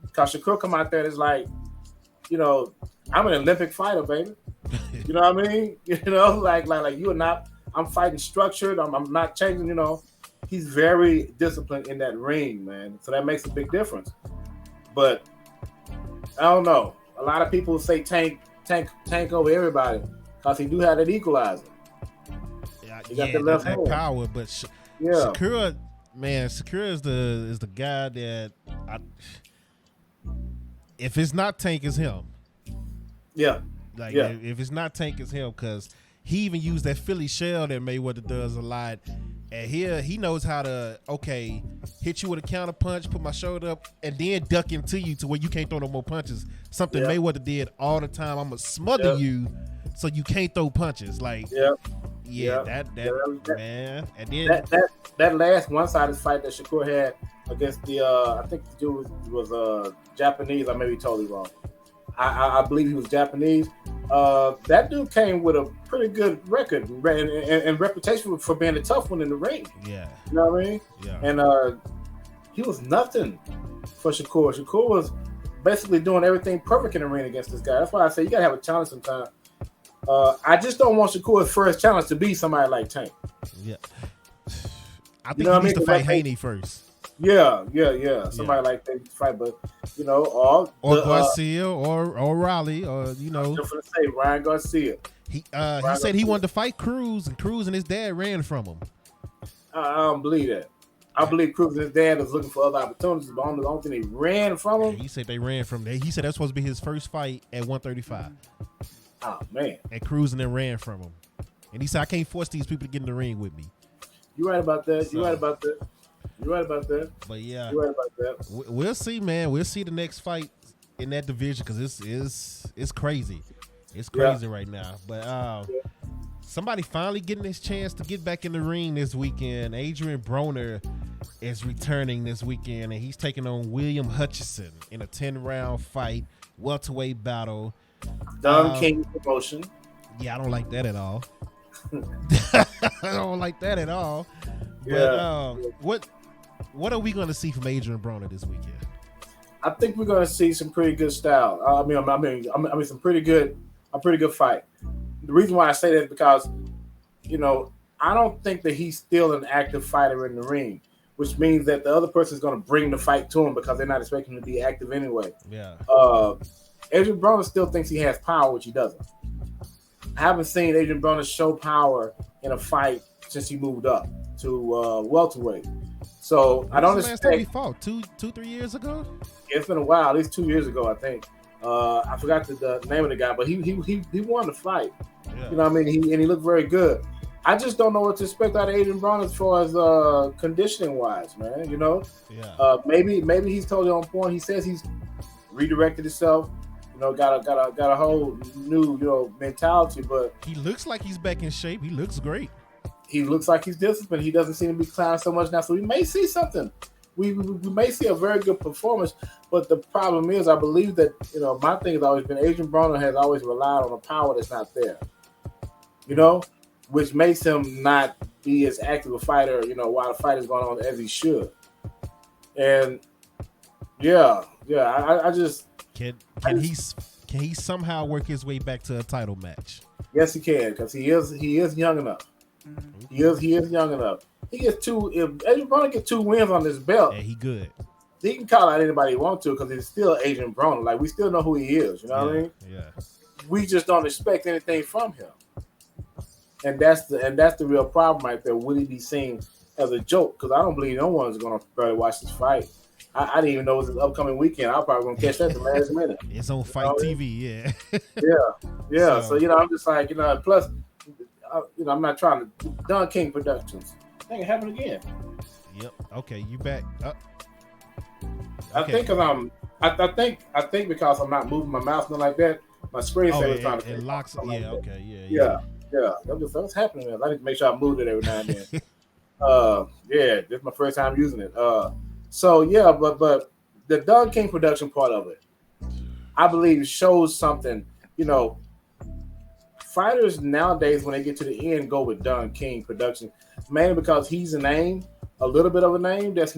Because Shakur come out there and it's like, I'm an Olympic fighter, baby. You know what I mean? Like you are not. I'm fighting structured. I'm not changing, He's very disciplined in that ring, man. So that makes a big difference. But I don't know. A lot of people say Tank over everybody, because he do have that equalizer. He got the left hand power. But Shakur, man, Shakur is the guy that if it's not Tank, it's him. Yeah. If it's not Tank, it's him, because he even used that Philly shell that Mayweather does a lot. And here he knows how to, hit you with a counter punch, put my shoulder up, and then duck into you to where you can't throw no more punches. Something Mayweather did all the time. I'm going to smother you so you can't throw punches. Like, man. And then that last one-sided fight that Shakur had against the, I think the dude was Japanese. I may be totally wrong. I believe he was Japanese. That dude came with a pretty good record and reputation for being a tough one in the ring. Yeah. You know what I mean? Yeah. And he was nothing for Shakur. Shakur basically doing everything perfect in the ring against this guy. That's why I say you gotta have a challenge sometime. I just don't want Shakur's first challenge to be somebody like Tank. Yeah, I think he needs to fight Haney first. Yeah. Somebody like that to fight, but or Garcia or Raleigh, or I'm just gonna say Ryan Garcia. He said he wanted to fight Cruz, and Cruz and his dad ran from him. I don't believe that. I believe Cruz and his dad was looking for other opportunities, but I don't think they ran from him. He said they ran from there. He said that's supposed to be his first fight at 135. Oh man! And Cruz and then ran from him, and he said I can't force these people to get in the ring with me. You're right about that. You're right about that. But yeah, you're right about that. We'll see, man. We'll see the next fight in that division because it's crazy. It's crazy right now. But somebody finally getting his chance to get back in the ring this weekend. Adrian Broner is returning this weekend, and he's taking on William Hutchison in a 10-round fight, welterweight battle. Don King promotion. Yeah, I don't like that at all. I don't like that at all. Yeah. But what are we going to see from Adrian Broner this weekend? I think we're going to see some pretty good style. I mean, some pretty good fight. The reason why I say that is because, I don't think that he's still an active fighter in the ring, which means that the other person is going to bring the fight to him because they're not expecting him to be active anyway. Yeah. Adrian Broner still thinks he has power, which he doesn't. I haven't seen Adrian Broner show power in a fight since he moved up to welterweight. So I don't expect. Last time he fought 3 years ago. It's been a while, at least 2 years ago, I think. I forgot the name of the guy, but he won the fight. Yeah. You know what I mean? He looked very good. I just don't know what to expect out of Adrian Broner as far as conditioning wise, man. Yeah. Maybe he's totally on point. He says he's redirected himself. Got a whole new mentality, but he looks like he's back in shape. He looks great. He looks like he's disciplined. He doesn't seem to be clowning so much now, so we may see something. We may see a very good performance, but the problem is, I believe that my thing has always been Adrian Broner has always relied on a power that's not there. Which makes him not be as active a fighter, while the fight is going on as he should. And I just. Can he somehow work his way back to a title match? Yes, he can, because he is young enough. He is young enough. He gets if Adrian Broner gets 2 wins on this belt, yeah, he good. He can call out anybody he wants to because he's still Adrian Broner. Like, we still know who he is. You know what I mean? Yeah. We just don't expect anything from him, and that's the real problem right there. Will he be seen as a joke? Because I don't believe no one is going to barely watch this fight. I didn't even know it was this upcoming weekend. I'm probably gonna catch that at the last minute. It's on Fight TV, yeah. yeah. So I'm just like, plus, I'm not trying to. Don King Productions. I think it happened again. Yep. Okay, you back? Okay. I think because I'm not moving my mouth nothing like that, my screen saver is trying to. It locks. Yeah. Like okay. Yeah. What's happening there? I need to make sure I moved it every now and then. This is my first time using it. So yeah, but the Don King production part of it, I believe, shows something. Fighters nowadays, when they get to the end, go with Don King production, mainly because he's a name, a little bit of a name that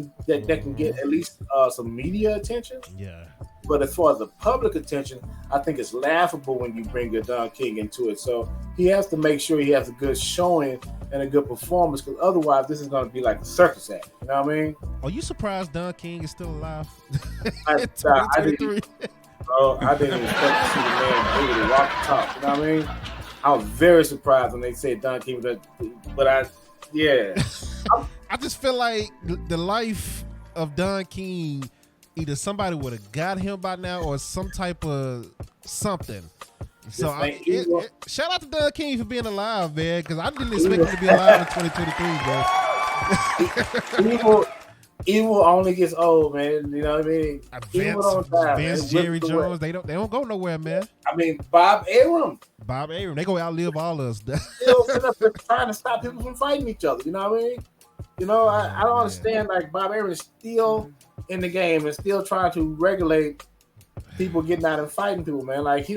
can get at least some media attention. Yeah. But as far as the public attention, I think it's laughable when you bring a Don King into it. So he has to make sure he has a good showing and a good performance, because otherwise this is going to be like a circus act. You know what I mean? Are you surprised Don King is still alive? I didn't expect to see the man able to walk the talk. You know what I mean? I was very surprised when they said Don King, but I just feel like the life of Don King, either somebody would have got him by now or some type of something. So shout out to Don King for being alive, man, because I didn't expect him to be alive in 2023, bro. Evil only gets old, man. You know what I mean? Vince, Jerry Jones, they don't go nowhere, man. I mean, Bob Arum, they go outlive all of us. Still sitting up there trying to stop people from fighting each other. You know what I mean? I don't understand. Like, Bob Arum is still in the game and still trying to regulate people getting out and fighting people, man. Like, I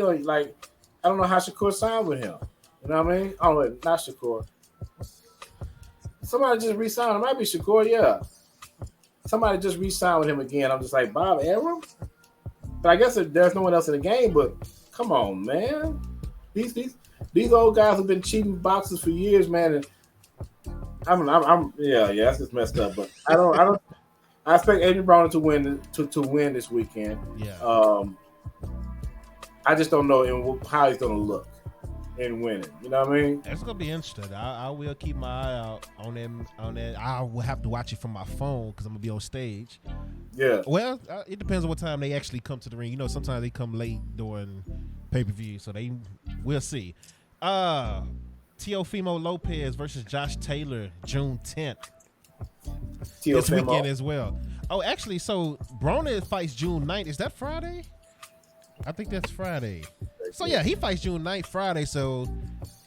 don't know how Shakur signed with him. You know what I mean? Oh, wait, not Shakur. Somebody just re-signed. It might be Shakur, yeah. Somebody just re-signed with him again. I'm just like, Bob Arum? But I guess there's no one else in the game. But come on, man, these old guys have been cheating boxers for years, man. And yeah, that's just messed up. But I don't. I expect Adrian Broner to win this weekend. Yeah. I just don't know how he's going to look in winning. You know what I mean? It's gonna be interesting. I will keep my eye out on them. I will have to watch it from my phone because I'm gonna be on stage. Yeah. Well, it depends on what time they actually come to the ring. You know, sometimes they come late during pay-per-view, so we'll see. Teofimo Lopez versus Josh Taylor, June 10th. This weekend as well. Oh, actually, so Broner fights June 9th. Is that Friday? I think that's Friday. So, yeah, he fights June 9th, Friday. So,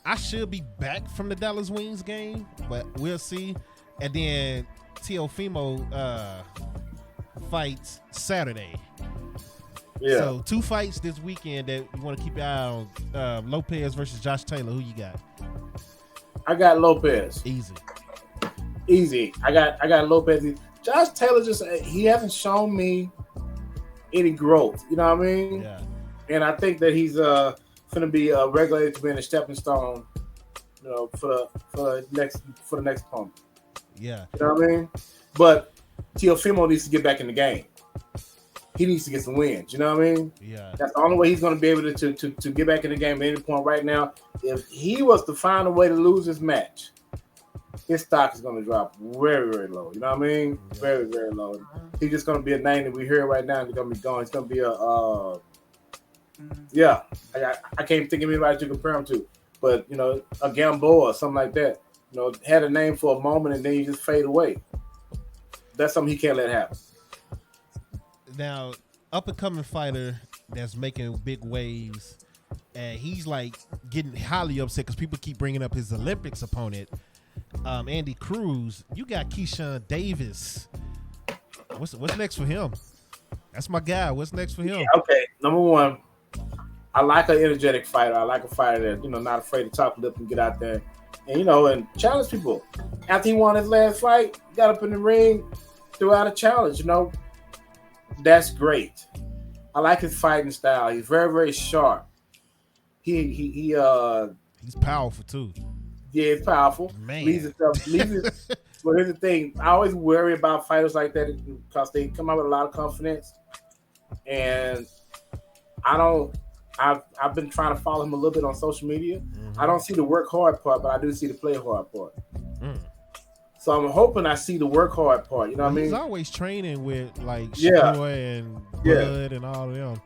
I should be back from the Dallas Wings game, but we'll see. And then Teofimo fights Saturday. Yeah. So, 2 fights this weekend that you want to keep your eye on. Lopez versus Josh Taylor. Who you got? I got Lopez. Easy. I got Lopez. Josh Taylor he hasn't shown me any growth. You know what I mean? Yeah. And I think that he's going to be regulated to being a stepping stone, you know, for the next pump. Yeah. You know what I mean? But Teofimo needs to get back in the game. He needs to get some wins. You know what I mean? Yeah. That's the only way he's going to be able to get back in the game at any point right now. If he was to find a way to lose this match, his stock is going to drop very, very low. You know what I mean? Yeah. Very, very low. He's just going to be a name that we hear right now and he's going to be gone. He's going to be I can't think of anybody to compare him to. But, you know, a Gamboa or something like that. You know, had a name for a moment and then you just fade away. That's something he can't let happen. Now, up-and-coming fighter that's making big waves, and he's like getting highly upset because people keep bringing up his Olympics opponent, Andy Cruz. You got Keyshawn Davis. What's next for him? That's my guy. What's next for him? Yeah, okay, number one, I like an energetic fighter. I like a fighter that, you know, not afraid to talk lip and get out there and, you know, and challenge people. After he won his last fight, got up in the ring, threw out a challenge, you know. That's great. I like his fighting style. He's very, very sharp. He's powerful too. Yeah, he's powerful. Man. But here's the thing. I always worry about fighters like that because they come out with a lot of confidence. And I've been trying to follow him a little bit on social media. Mm-hmm. I don't see the work hard part, but I do see the play hard part. Mm. So I'm hoping I see the work hard part. You know what I mean? He's always training with like Shakur and Bud and all of them.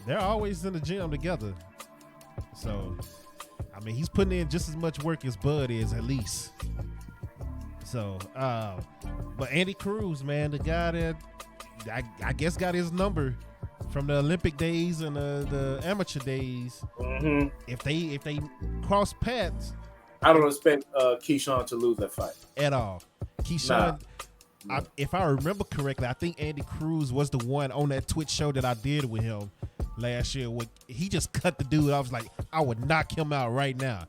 They're always in the gym together. So, I mean, he's putting in just as much work as Bud is at least. So, but Andy Cruz, man, the guy that I guess got his number from the Olympic days and the amateur days. Mm-hmm. If they cross paths, I don't expect Keyshawn to lose that fight at all. Keyshawn, if I remember correctly, I think Andy Cruz was the one on that Twitch show that I did with him last year. He just cut the dude. I was like, I would knock him out right now.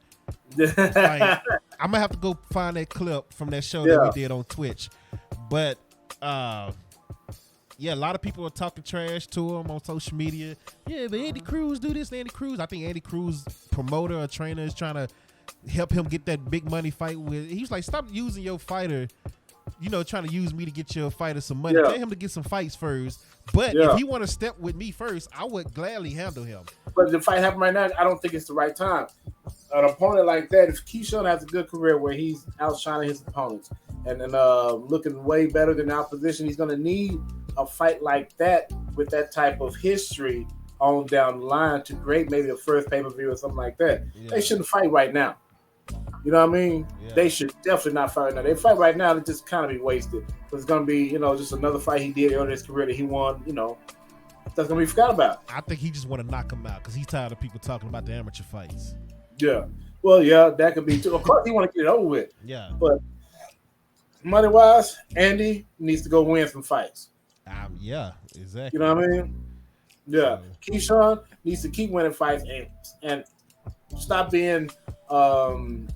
Like, I'm gonna have to go find that clip from that show that we did on Twitch. But yeah, a lot of people are talking trash to him on social media. Yeah, but Andy Cruz do this, Andy Cruz. I think Andy Cruz, promoter or trainer, is trying to help him get that big money fight with. He's like, stop using your fighter, you know, trying to use me to get your fighter some money. Tell him to get some fights first. But if he want to step with me first, I would gladly handle him. But the fight happened right now, I don't think it's the right time. An opponent like that, if Keyshawn has a good career where he's outshining his opponents and looking way better than the opposition, he's going to need a fight like that with that type of history on down the line to create maybe the first pay-per-view or something like that. Yeah. They shouldn't fight right now. You know what I mean? Yeah. They should definitely not fight right now. They fight right now, it just kind of be wasted. It's going to be, you know, just another fight he did earlier in his career that he won, you know, that's going to be forgot about. I think he just want to knock him out because he's tired of people talking about the amateur fights. Yeah. Well, yeah, that could be too. Of course, he want to get it over with. Yeah. But money-wise, Andy needs to go win some fights. Yeah, exactly. You know what I mean? Yeah. Keyshawn needs to keep winning fights and stop being undercard.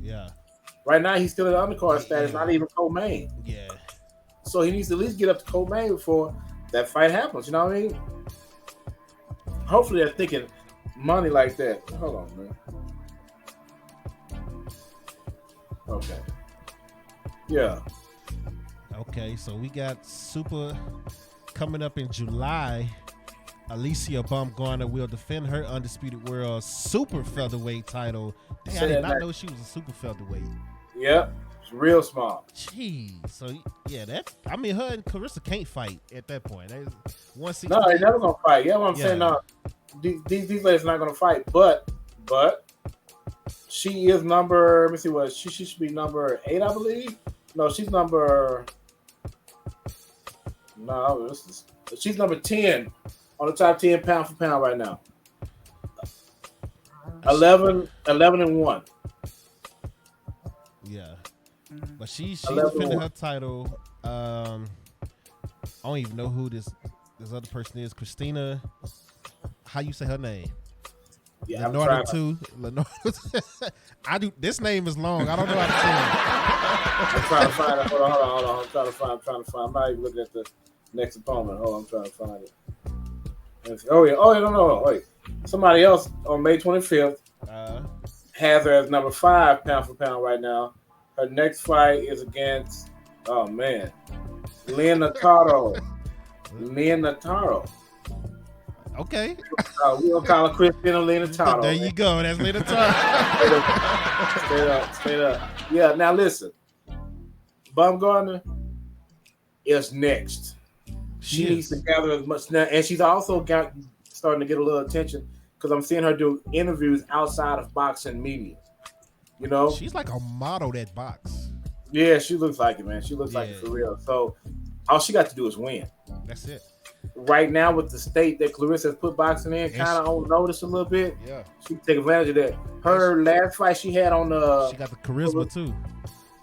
Yeah. Right now, he's still at undercard status, not even co-main. Yeah. So he needs to at least get up to co-main before that fight happens. You know what I mean? Hopefully they're thinking money like that. Hold on, man. Okay. Yeah. Okay, so we got Super coming up in July. Alicia Baumgartner will defend her undisputed world super featherweight title. Dang, I did not know she was a super featherweight. Yep, it's real small. Jeez, so yeah, her and Claressa can't fight at that point. No, they're never gonna fight. Yeah, what I'm saying. No, these ladies are not gonna fight. But she is number. Let me see what she should be number 8, I believe. No, she's number. No, she's number 10 on the top 10 pound for pound right now. 11-1. Yeah, but she's defending her title. I don't even know who this other person is. Christina, how you say her name? Yeah, Lenore too. Lenore. I do. This name is long. I don't know how to say it. I'm trying to find it. Hold on. I'm trying to find. I'm not even looking at the next opponent. Hold on. I'm trying to find it. Oh yeah. No. Wait. Somebody else on May 25th has her as number 5 pound for pound right now. Her next fight is against Lynn Nataro. Okay. We gonna call her Christina Lynn Nataro. There you go. That's Lynn Nataro. Straight up. Yeah. Now listen, Baumgartner is next. She needs to gather as much now, and she's also starting to get a little attention because I'm seeing her do interviews outside of boxing media. You know, she's like a model that box. Yeah, she looks like it, man. She looks like it for real. So all she got to do is win. That's it. Right now, with the state that Claressa has put boxing in, kind of on notice a little bit. Yeah, she can take advantage of that. Her last fight she had on the, she got the charisma too.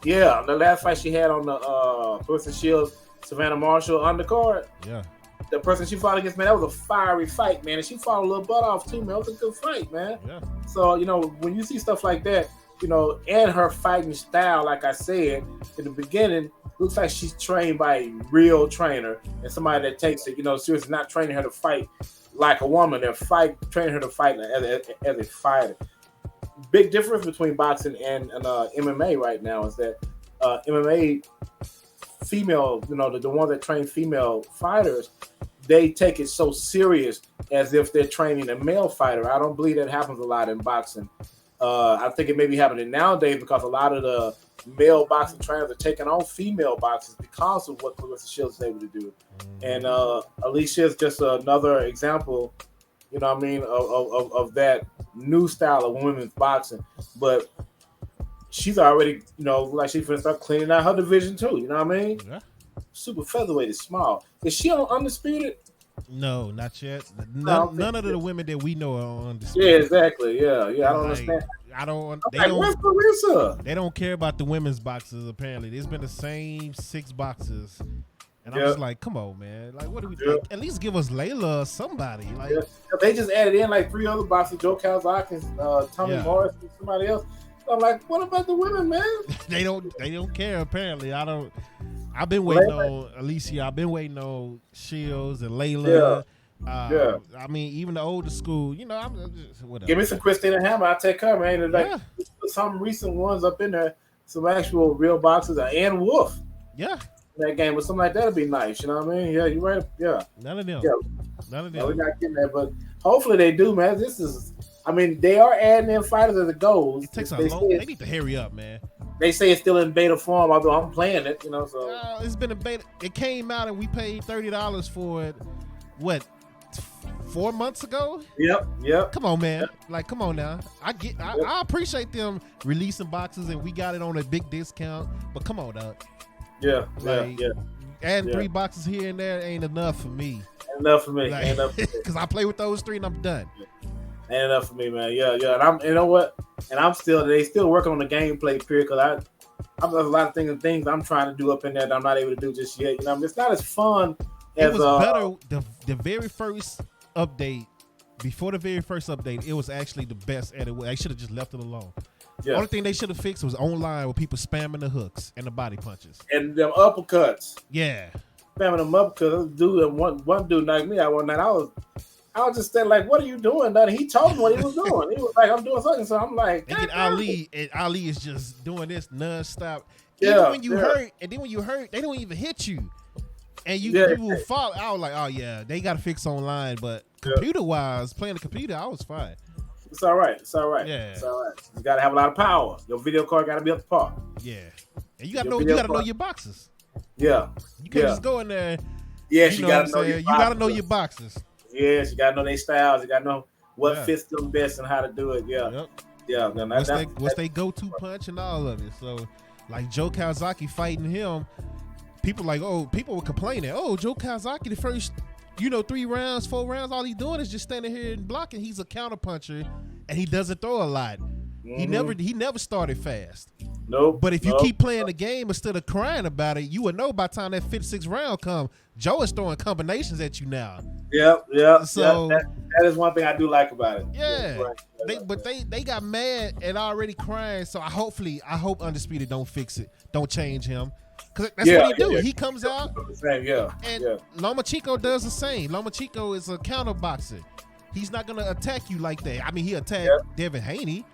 Yeah, the last fight she had on the Claressa Shields, Savannah Marshall undercard. Yeah, the person she fought against, man, that was a fiery fight, man, and she fought a little butt off too, man. It was a good fight, man. Yeah. So when you see stuff like that, and her fighting style, like I said in the beginning, looks like she's trained by a real trainer and somebody that takes it, seriously, not training her to fight like a woman. They're training her to fight as a fighter. Big difference between boxing and MMA right now is that MMA female, the ones that train female fighters, they take it so serious as if they're training a male fighter. I don't believe that happens a lot in boxing. I think it may be happening nowadays because a lot of the male boxing trainers are taking on female boxers because of what Claressa Shields is able to do. And Alicia is just another example, of that new style of women's boxing. But she's already, like she's going to start cleaning out her division too. You know what I mean? Yeah. Super featherweight is small. Is she on Undisputed? No, not yet. None of the women that we know are on Undisputed. Yeah, exactly. Yeah. I don't understand. Where's Claressa? They don't care about the women's boxers. Apparently, there's been the same 6 boxers, and I'm just like, come on, man. Like, what do we think? At least give us Layla or somebody. Like, they just added in like 3 other boxers: Joe Calzakis, Tommy Morris, and somebody else. So I'm like, what about the women, man? They don't care. Apparently, I've been waiting on Alicia. I've been waiting on Shields and Layla. I mean, even the older school, I'm just whatever. Give me some Christina Hammer. I'll take her, man. Like some recent ones up in there, some actual real boxers. Ann Wolf. Yeah. That game, but something like that'd be nice. You know what I mean? Yeah, you're right. Yeah. None of them. We're not getting that, but hopefully they do, man. They are adding in fighters as it goes. It takes they need to hurry up, man. They say it's still in beta form, although I'm playing it, so. It's been in beta. It came out and we paid $30 for it, what, 4 months ago? Yep. Come on, man. Like, come on now. I appreciate them releasing boxes and we got it on a big discount, but come on, dog. Yeah. Adding 3 boxes here and there ain't enough for me. Ain't enough for me. Because I play with those 3 and I'm done. Ain't enough for me, man. Yeah. And you know what? And they still working on the gameplay period because I've got a lot of things I'm trying to do up in there that I'm not able to do just yet. It's not as fun as. It was better. The very first update, before the very first update, it was actually the best at it. I should have just left it alone. Yeah. Only thing they should have fixed was online with people spamming the hooks and the body punches. And them uppercuts. Yeah. Spamming them uppercuts. Dude, one dude knocked me out one night. I was just standing like, what are you doing? And he told me what he was doing. He was like, I'm doing something. So I'm like, and then Ali is just doing this nonstop. Yeah, Even when you hurt, and then when you hurt, they don't even hit you. And you will fall. I was like, oh yeah, they got to fix online. But computer wise, playing the computer, I was fine. It's all right. Yeah. It's all right. You got to have a lot of power. Your video card got to be up to par. Yeah. And you got to know your boxes. Yeah. You can't just go in there. Yes, you got to know your boxes. You got to know your boxes. Yes, you got to know their styles. You got to know what fits them best and how to do it. Yeah. Yep. Yeah. What's they go-to punch and all of it. So, like Joe Kawasaki fighting him, people were complaining. Oh, Joe Kawasaki, the first 3 rounds, 4 rounds, all he's doing is just standing here and blocking. He's a counter puncher, and he doesn't throw a lot. Mm-hmm. He never started fast. Nope. But if you keep playing the game instead of crying about it, you would know by the time that 5th, 6th round come, Joe is throwing combinations at you now. Yeah. So that is one thing I do like about it. Yeah. They got mad and already crying. So I hope Undisputed don't fix it, don't change him. Because that's what he do. He comes out, and Lomachenko does the same. Lomachenko is a counter boxer. He's not going to attack you like that. I mean, he attacked Devin Haney,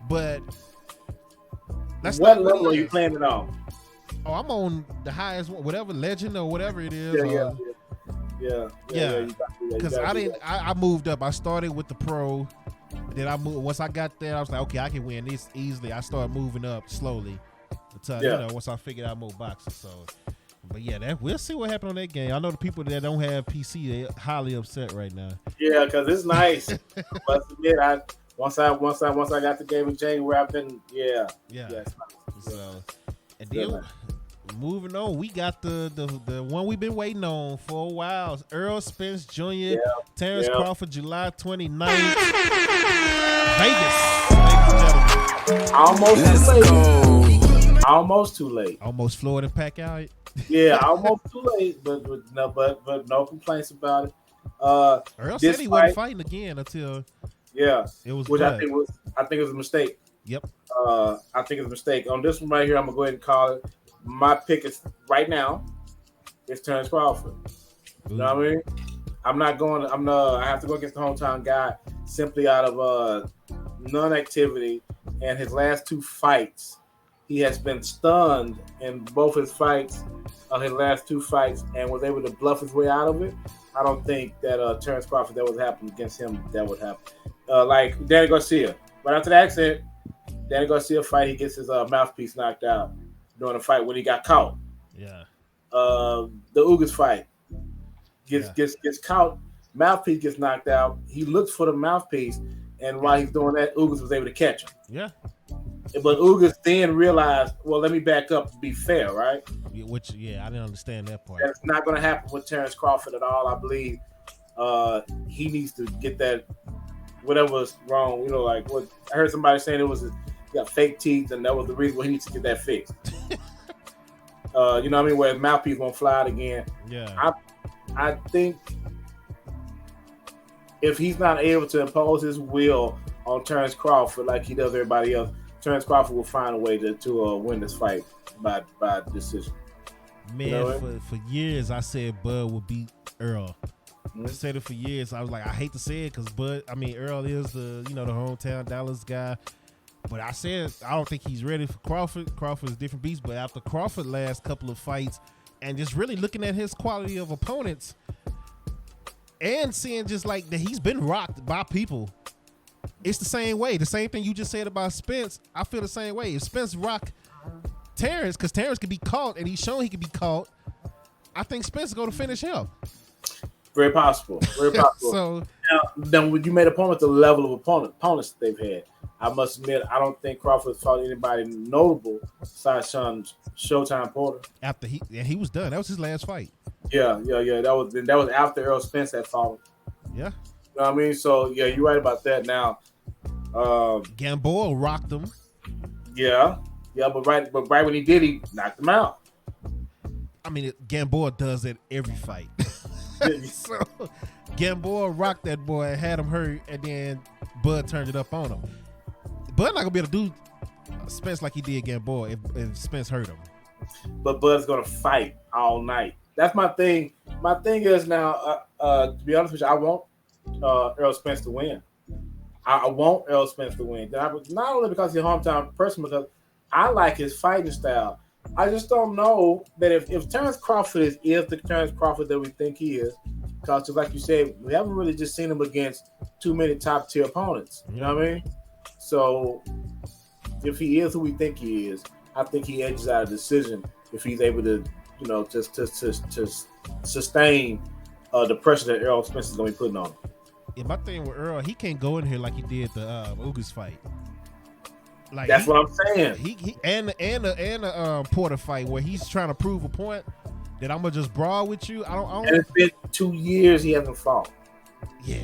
but that's what not level are you playing it on? Oh, I'm on the highest one, whatever legend or whatever it is. Yeah. Because I moved up. I started with the pro. Then I moved. Once I got there, I was like, okay, I can win this easily. I started moving up slowly. Until, once I figured out more boxes. So, but yeah, we'll see what happened on that game. I know the people that don't have PC, they're highly upset right now. Yeah, because it's nice. But admit, once I got the game with January, I've been yeah. It's nice. So, and then moving on, we got the one we've been waiting on for a while. Errol Spence Jr., Terrence Crawford, July 29th, Vegas. Almost too late. Almost Florida pack out. Yeah, almost too late, but no complaints about it. Earl said he wasn't fighting again until it was. Which I think it was a mistake. Yep. I think it's a mistake on this one right here. I'm gonna go ahead and call it. My pick is right now. It's Terrence Crawford. You know what I mean? I have to go against the hometown guy simply out of non-activity and his last 2 fights. He has been stunned in both his fights, his last 2 fights, and was able to bluff his way out of it. I don't think that Terrence Crawford, that would happen against him. That would happen. Like Danny Garcia. Right after the accident, Danny Garcia fight, he gets his mouthpiece knocked out during the fight when he got caught. Yeah. The Ugas fight gets caught. Mouthpiece gets knocked out. He looks for the mouthpiece, and while he's doing that, Ugas was able to catch him. Yeah. But Ugas then realized, well, let me back up to be fair, right? Which, I didn't understand that part. That's not going to happen with Terrence Crawford at all. I believe he needs to get that, whatever's wrong. Like what I heard somebody saying he got fake teeth, and that was the reason why he needs to get that fixed. You know what I mean? Where his mouthpiece won't fly out again. Yeah. I think if he's not able to impose his will on Terrence Crawford like he does everybody else, Terrence Crawford will find a way to win this fight by decision. Man, for years I said Bud would beat Earl. I said it for years. I was like, I hate to say it because Earl is the hometown Dallas guy. But I said I don't think he's ready for Crawford. Crawford's a different beast. But after Crawford last couple of fights and just really looking at his quality of opponents and seeing just like that he's been rocked by people. It's the same way. The same thing you just said about Spence. I feel the same way. If Spence rock Terrence, because Terrence can be caught, and he's shown he can be caught, I think Spence is going to finish him. Very possible. Very possible. So now, when you made a point with the level of opponents they've had, I must admit, I don't think Crawford fought anybody notable besides Showtime Porter. After he was done. That was his last fight. Yeah. That was after Errol Spence had fought. Yeah. You know what I mean? So, yeah, you're right about that. Now, Gamboa rocked him. Yeah, but right when he did, he knocked him out. I mean, Gamboa does that every fight. So, Gamboa rocked that boy, had him hurt, and then Bud turned it up on him. Bud not gonna be able to do Spence like he did against Boyd if Spence hurt him. But Bud's gonna fight all night. That's my thing. My thing is now, to be honest with you, I want Errol Spence to win. I want Errol Spence to win. Not only because he's a hometown person, because I like his fighting style. I just don't know that if Terrence Crawford is the Terrence Crawford that we think he is, because just like you said, we haven't really just seen him against too many top tier opponents. You know what I mean? So if he is who we think he is, I think he edges out a decision if he's able to, just to sustain the pressure that Errol Spence is going to be putting on him. Yeah, my thing with Earl, he can't go in here like he did the Ugas fight. Like that's what I'm saying. He and the Porter fight where he's trying to prove a point that I'm gonna just brawl with you. I don't. And it's been 2 years he hasn't fought. Yeah,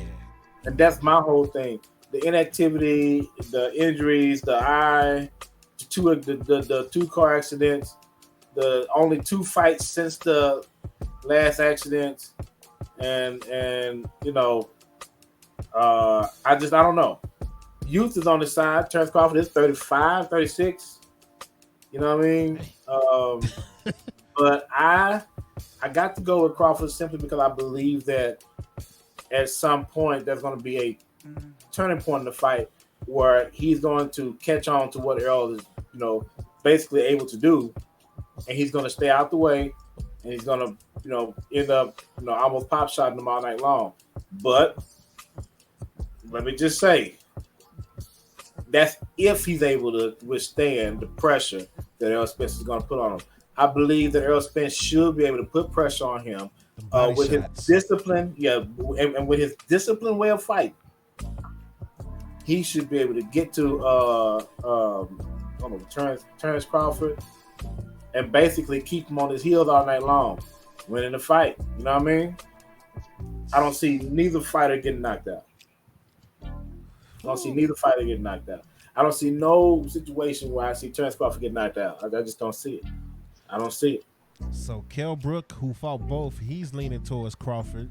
and that's my whole thing: the inactivity, the injuries, the eye, the two car accidents, the only 2 fights since the last accident, and I don't know. Youth is on the side. Terrence Crawford is 35, 36. You know what I mean? But I got to go with Crawford simply because I believe that at some point there's going to be a turning point in the fight where he's going to catch on to what Errol is, basically able to do, and he's going to stay out the way, and he's going to, end up, almost pop shotting him all night long. But let me just say, that's if he's able to withstand the pressure that Errol Spence is going to put on him. I believe that Errol Spence should be able to put pressure on him with his discipline, and with his disciplined way of fighting. He should be able to get to Terrence Crawford and basically keep him on his heels all night long, winning the fight. You know what I mean? I don't see neither fighter getting knocked out. I don't see neither fighter getting knocked out. I don't see no situation where I see Terrence Crawford get knocked out. I just don't see it. I don't see it. So Kell Brook, who fought both, he's leaning towards Crawford.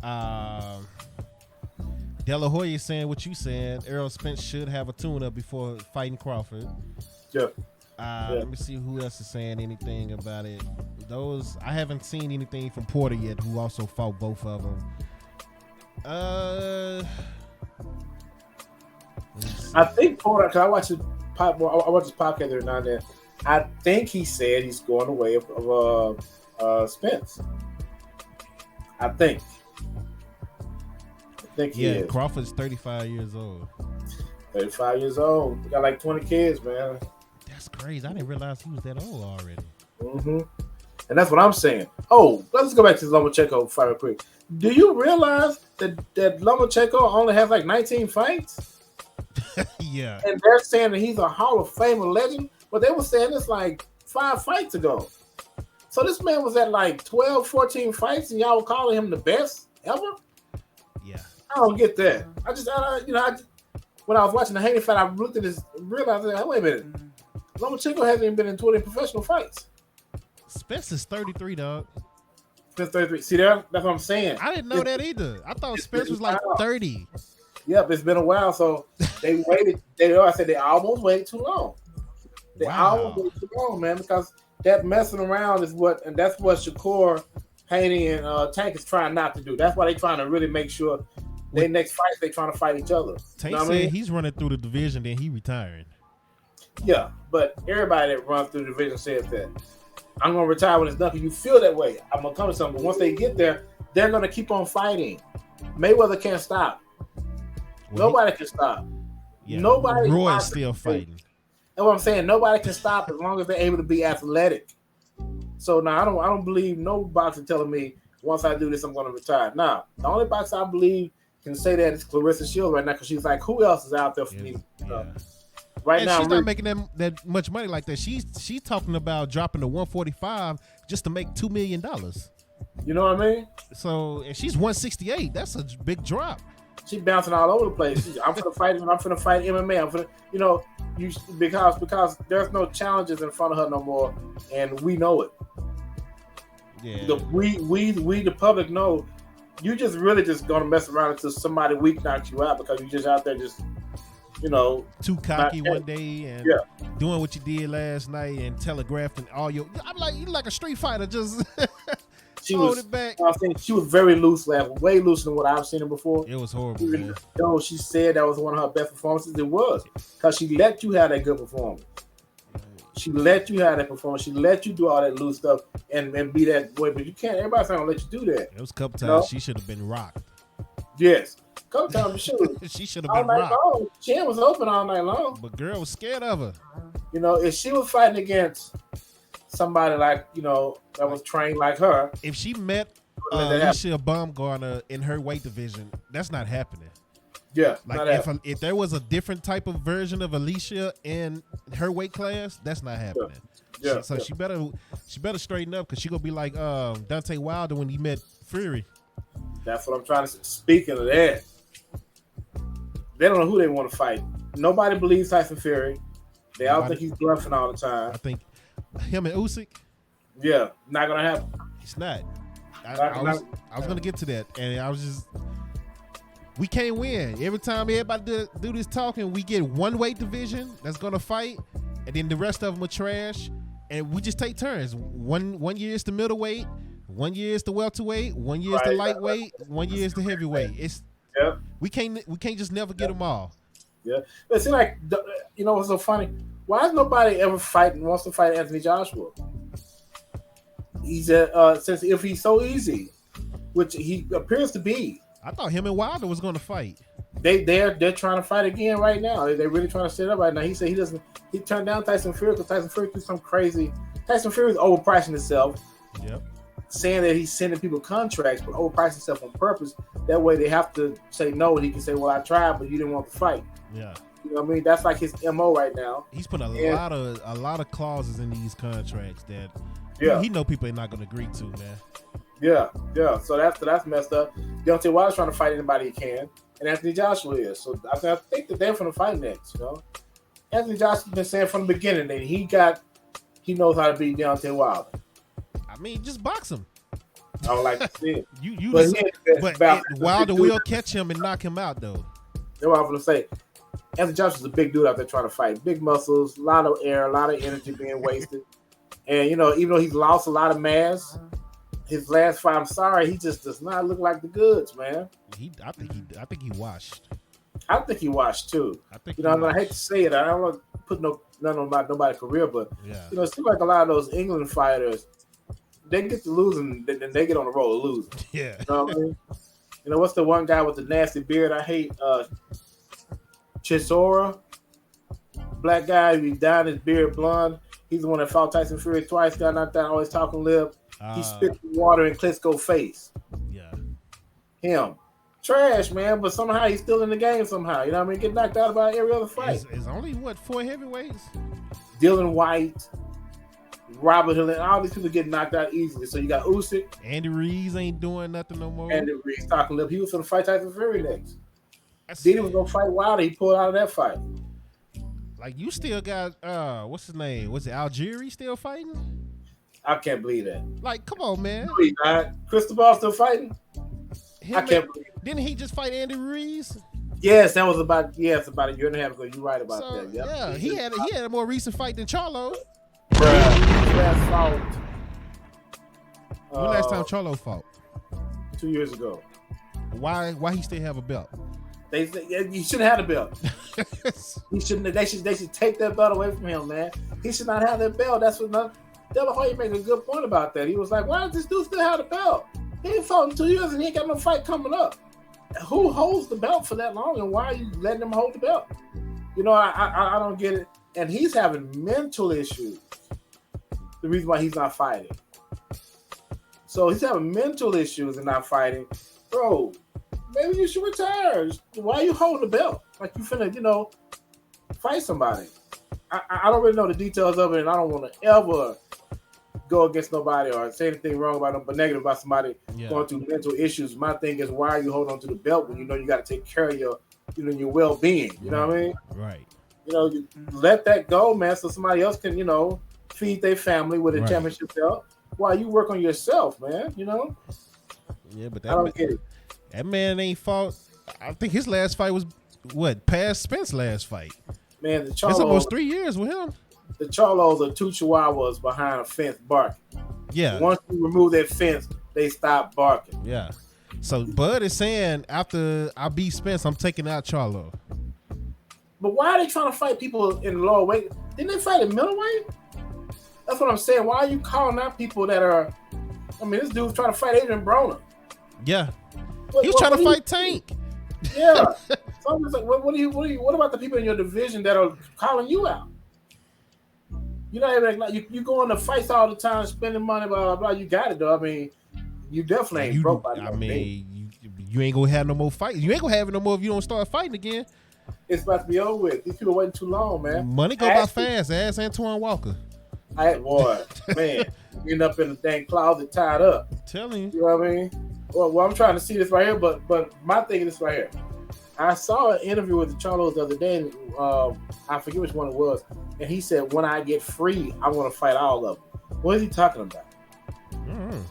De La Hoya saying what you said. Errol Spence should have a tune-up before fighting Crawford. Yeah. Let me see who else is saying anything about it. I haven't seen anything from Porter yet, who also fought both of them. I think Porter, because I watch his podcast every now and then. I think he said he's going the way of Spence. I think he is. Crawford's 35 years old. 35 years old. He got like 20 kids, man. That's crazy. I didn't realize he was that old already. Mm-hmm. And that's what I'm saying. Oh, let's go back to the Lomachenko fight real quick. Do you realize that Lomachenko only has like 19 fights? Yeah. And they're saying that he's a Hall of Famer legend, but they were saying this like 5 fights ago. So this man was at like 12, 14 fights, and y'all were calling him the best ever? Yeah. I don't get that. When I was watching the Haney fight, I looked at this, realized, like, wait a minute. Lomachenko hasn't even been in 20 professional fights. Spence is 33, dog. Spence 33. See there? That's what I'm saying. I didn't know that either. I thought Spence was like 30. Yep, it's been a while, so they waited. I said they almost waited too long. They almost waited too long, man, because that messing around is that's what Shakur, Haney, and Tank is trying not to do. That's why they're trying to really make sure their next fight they trying to fight each other. Tank said he's running through the division, then he retiring. Yeah, but everybody that runs through the division says that. I'm gonna retire when it's done. Because you feel that way. I'm gonna come to something. But once they get there, they're gonna keep on fighting. Mayweather can't stop. Nobody can stop. Yeah, nobody. Roy is still fighting. That's what I'm saying. Nobody can stop as long as they're able to be athletic. So now I don't believe no boxer telling me once I do this I'm going to retire. Now the only boxer I believe can say that is Claressa Shields right now because she's like, who else is out there for me? Right now, she's not making that much money like that. She's talking about dropping to 145 just to make $2 million. You know what I mean? So and she's 168. That's a big drop. She's bouncing all over the place. I'm gonna fight MMA. I'm gonna because there's no challenges in front of her no more, and we know it. Yeah. We the public know you just really just gonna mess around until somebody weak knocks you out because you just out there just too cocky one day and yeah. doing what you did last night and telegraphing all your. I'm like, you like a street fighter, just hold it back. I think she was very loose last, way looser than what I've seen her before. It was horrible, man. She said that was one of her best performances. It was, because she let you have that good performance. She let you have that performance. She let you do all that loose stuff and be that way. But you can't. Everybody's not gonna let you do that. It was a couple times she should have been rocked. Yes, a couple times she should have been rocked. Long. She was open all night long. But girl was scared of her. If she was fighting against somebody like that was trained like her, if she met Alicia Baumgartner in her weight division, that's not happening. Yeah, like if there was a different type of version of Alicia in her weight class, that's not happening. Yeah. She better straighten up, because she gonna be like Deontay Wilder when he met Fury. That's what I'm trying to say. Speaking of that, they don't know who they want to fight. Nobody believes Tyson Fury. They all think he's bluffing all the time. I think him and Usyk. Yeah, not gonna happen. It's not. I was gonna get to that, and I was just. We can't win. Every time everybody do this talking, we get one weight division that's gonna fight, and then the rest of them are trash, and we just take turns. One year is the middleweight, 1 year is the welterweight, 1 year is the lightweight, 1 year is the heavyweight. We can't just never get them all. Yeah, but it seems like what's so funny? Why is nobody ever wants to fight Anthony Joshua? He's since if he's so easy, which he appears to be. I thought him and Wilder was going to fight. They're trying to fight again right now. They're really trying to set up right now. He said he turned down Tyson Fury because Tyson Fury did something crazy. Tyson Fury is overpricing himself. Yep. Saying that he's sending people contracts, but overpricing himself on purpose. That way they have to say no, and he can say, "Well, I tried, but you didn't want to fight." Yeah. You know what I mean? That's like his MO right now. He's put a lot of clauses in these contracts that he know people are not going to agree to, man. Yeah. So that's messed up. Deontay Wilder's trying to fight anybody he can, and Anthony Joshua is. So I think that they're going to fight next. Anthony Joshua's been saying from the beginning that he knows how to beat Deontay Wilder. I mean, just box him. I don't like to see it. But Wilder will catch him and knock him out, though. That's what I'm going to say. Anthony Joshua's a big dude out there trying to fight. Big muscles, a lot of air, a lot of energy being wasted. And even though he's lost a lot of mass. His last fight, I'm sorry, he just does not look like the goods, man. I think he washed. I think he washed too. I hate to say it. I don't want to put none on nobody's career, but it seems like a lot of those England fighters, they get to losing, then they get on the roll of losing. Yeah. You know what I mean? What's the one guy with the nasty beard I hate? Chisora, black guy. He dyed his beard blonde. He's the one that fought Tyson Fury twice. Got knocked out. Always talking lip. He spit water in Klitschko's face. Yeah. Him. Trash, man, but somehow he's still in the game somehow. You know what I mean? Get knocked out about every other fight. It's only, 4 heavyweights? Dylan White, Robert Hill, and all these people get knocked out easily. So you got Usyk. Andy Reeves ain't doing nothing no more. Andy Reeves talking lip. He was going to fight Tyson Fury next. Then he was going to fight Wilder. He pulled out of that fight. Like, you still got, what's his name? Was it Algieri still fighting? I can't believe that. Like, come on, man. No, he's not. Cristobal still fighting? I can't believe it. Didn't he just fight Andy Reeves? Yes, that was about a year and a half ago. You're right about that. Yep. Yeah, he had a more recent fight than Charlo. Last fought. When last time Charlo fought? 2 years ago. Why he still have a belt? They you shouldn't have the belt. He shouldn't. They should take that belt away from him, man. He should not have that belt. That's what. Della Hoya made a good point about that. He was like, "Why does this dude still have the belt? He ain't fought in 2 years and he ain't got no fight coming up. Who holds the belt for that long, and why are you letting him hold the belt?" I don't get it. And he's having mental issues. The reason why he's not fighting. So he's having mental issues and not fighting, bro. Maybe you should retire. Why are you holding the belt? Like you finna, fight somebody. I don't really know the details of it, and I don't want to ever go against nobody or say anything wrong about them, but negative about somebody going through mental issues. My thing is, why are you holding on to the belt when you know you got to take care of your well-being? You know what I mean? Right. You let that go, man, so somebody else can, feed their family with a championship belt while you work on yourself, man. Yeah, but I don't get it. That man ain't fought. I think his last fight was past Spence last fight. Man, the It's Charlos, almost 3 years with him. the Charlos are 2 chihuahuas behind a fence barking. Yeah. Once you remove that fence, they stop barking. Yeah. So Bud is saying after I beat Spence, I'm taking out Charlo. But why are they trying to fight people in the lower weight? Didn't they fight at middleweight? That's what I'm saying. Why are you calling out people that are? I mean, this dude's trying to fight Adrian Broner. Yeah. He was trying to fight Tank. Yeah. So I'm just like, what about the people in your division that are calling you out? You know, like you go into fights all the time, spending money, blah blah blah. You got it though. I mean, you definitely ain't broke by I mean, you ain't gonna have no more fights. You ain't gonna have it no more if you don't start fighting again. It's about to be over with. These people waiting too long, man. Money go by fast. Ask Antoine Walker. Boy, man, you end up in the dang closet tied up. Telling you. You know what I mean? Well, I'm trying to see this right here, but my thing is this right here. I saw an interview with the Charlos the other day, and I forget which one it was, and he said, when I get free, I want to fight all of them. What is he talking about? Mm-hmm.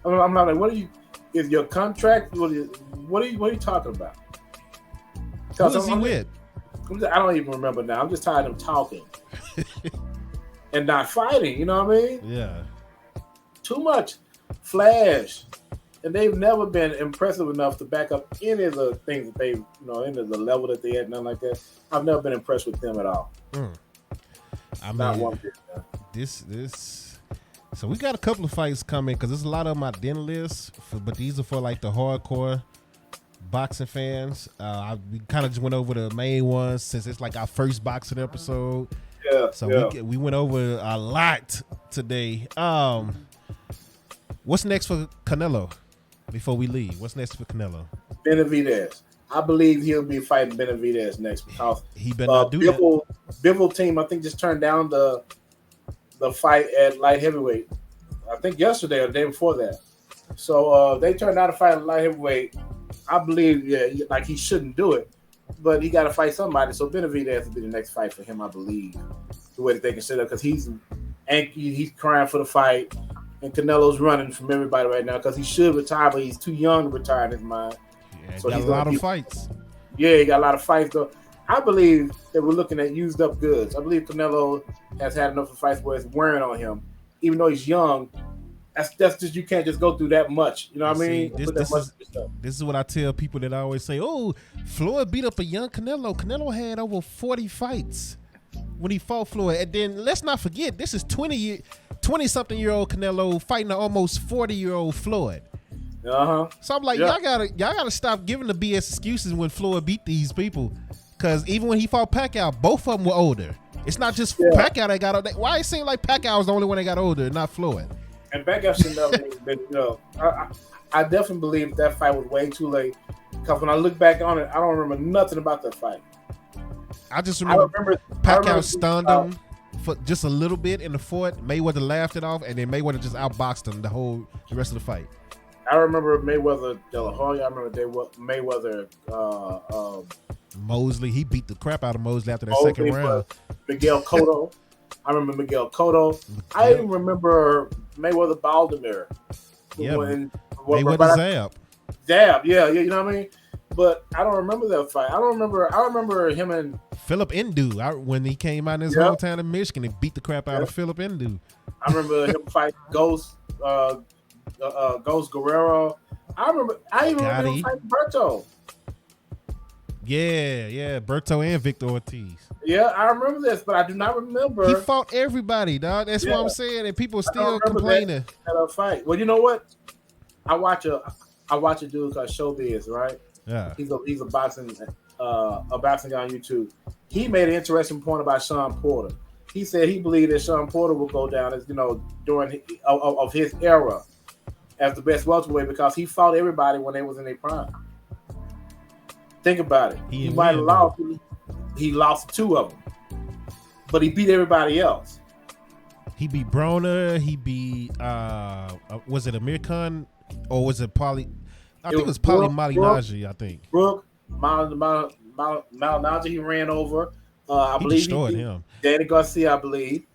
I'm not like, what are you? Is your contract? What are you talking about? Who is he with? I don't even remember now. I'm just tired of him talking and not fighting. You know what I mean? Yeah. Too much flash, and they've never been impressive enough to back up any of the things that they, any of the level that they had, nothing like that. I've never been impressed with them at all. I mean, not one bit. This. So we got a couple of fights coming because there's a lot of them on my dinner list, but these are for like the hardcore boxing fans. We kind of just went over the main ones since it's like our first boxing episode. Yeah. So we went over a lot today. What's next for Canelo? Before we leave, what's next for Canelo? Benavidez. I believe he'll be fighting Benavidez next because he better not do that. Bivol team, I think, just turned down the fight at light heavyweight. I think yesterday or the day before that. So they turned down the fight at light heavyweight. I believe, like he shouldn't do it, but he got to fight somebody. So Benavidez will be the next fight for him, I believe. The way that they consider it, because he's crying for the fight, and Canelo's running from everybody right now because he should retire, but he's too young to retire in his mind. Yeah, so he's got a lot of fights. Yeah, he got a lot of fights though. I believe that we're looking at used up goods. I believe Canelo has had enough of fights where it's wearing on him, even though he's young. That's just, you can't just go through that much. You know what I mean? This is what I tell people that I always say, oh, Floyd beat up a young Canelo. Canelo had over 40 fights when he fought Floyd. And then let's not forget, this is 20-something-year-old Canelo fighting an almost 40-year-old Floyd. Uh-huh. So I'm like, y'all gotta stop giving the BS excuses when Floyd beat these people. Because even when he fought Pacquiao, both of them were older. It's not just Pacquiao that got older. Why it seemed like Pacquiao was the only one that got older, not Floyd? And Pacquiao shouldn't have been, I definitely believe that fight was way too late. Because when I look back on it, I don't remember nothing about that fight. I just remember Pacquiao stunned him for just a little bit in the fourth. Mayweather laughed it off, and then Mayweather just outboxed him the rest of the fight. I remember Mayweather De La Hoya. I remember Mayweather Mosley. He beat the crap out of Mosley after that second round. Miguel Cotto. I remember Miguel Cotto. I even remember Mayweather Baldomir. Yeah, Mayweather Zab. Zab, yeah, you know what I mean? But I don't remember that fight. I remember him and Philip Ndu when he came out in his hometown in Michigan and beat the crap out of Philip Ndu. I remember him fight Ghost Guerrero. I even remember him fighting Berto. Yeah, Berto and Victor Ortiz. Yeah, I remember this, but I do not remember. He fought everybody, dog. That's what I'm saying, and people still complaining. That fight. Well, you know what? I watch a dude called Showbiz, right? Yeah. He's a boxing guy on YouTube. He made an interesting point about Sean Porter. He said he believed that Sean Porter will go down as during of his era as the best welterweight because he fought everybody when they was in their prime. Think about it. He might have lost. He lost 2 of them, but he beat everybody else. He beat Broner. He beat was it Amir Khan or was it Paulie? I think it was Paulie Malignaggi. I think Brooke Malignaggi. He ran over. I believe he destroyed him. Danny Garcia. I believe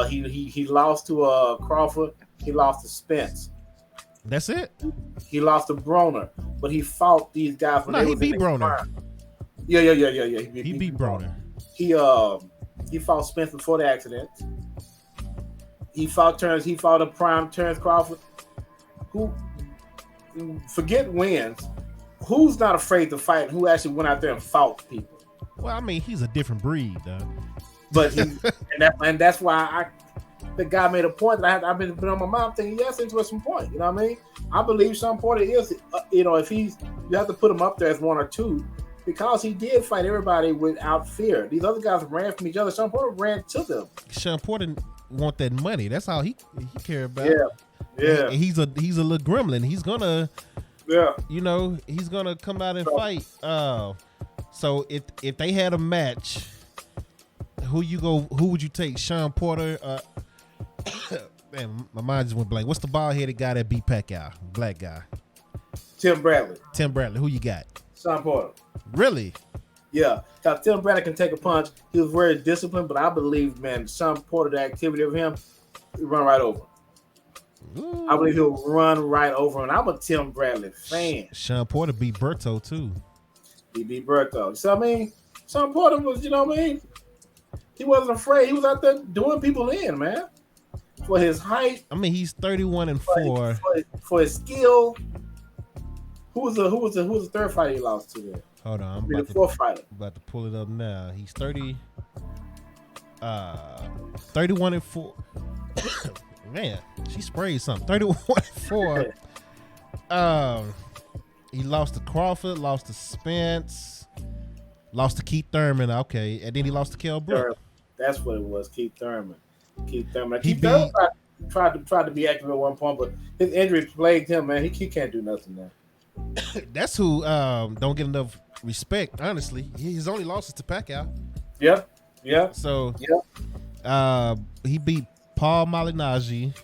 he lost to Crawford. He lost to Spence. That's it. He lost to Broner, but he fought these guys. He beat Broner. Yeah. He beat Broner. He fought Spence before the accident. He fought a prime Terrence Crawford. Who forget wins. Who's not afraid to fight? Who actually went out there and fought people? Well, I mean, he's a different breed, though. But and that's why the guy made a point that I've been on my mind thinking, yes, interesting point. You know what I mean? I believe Sean Porter is, if you have to put him up there as one or two, because he did fight everybody without fear. These other guys ran from each other. Sean Porter ran to them. Sean Porter want that money. That's all he care about. Yeah. He's a little gremlin. He's gonna, he's gonna come out and fight. So if they had a match, who would you take? Sean Porter? Man, my mind just went blank. What's the bald-headed guy that beat Pacquiao? Black guy. Tim Bradley. Who you got? Sean Porter. Really? Yeah. Because Tim Bradley can take a punch. He was very disciplined, but I believe, man, Sean Porter, the activity of him, he'll run right over. Ooh. I believe he'll run right over him. I'm a Tim Bradley fan. Sean Porter beat Berto, too. He beat Berto. So, I mean, Sean Porter was, you know what I mean? He wasn't afraid. He was out there doing people in, man. For his height. I mean, he's 31-4. For his skill. Who was the third fighter he lost to there? Hold on. The fourth fighter. I'm about to pull it up now. He's 31-4. Man, she sprayed something. 31-4. He lost to Crawford, lost to Spence, lost to Keith Thurman. Okay, and then he lost to Kell Brook. That's what it was, Keith Thurman. Keith Thurman tried to be active at one point, but his injury plagued him. Man, he can't do nothing now. That's who don't get enough respect. Honestly, his only losses to Pacquiao. Yeah. So he beat Paul Malignaggi,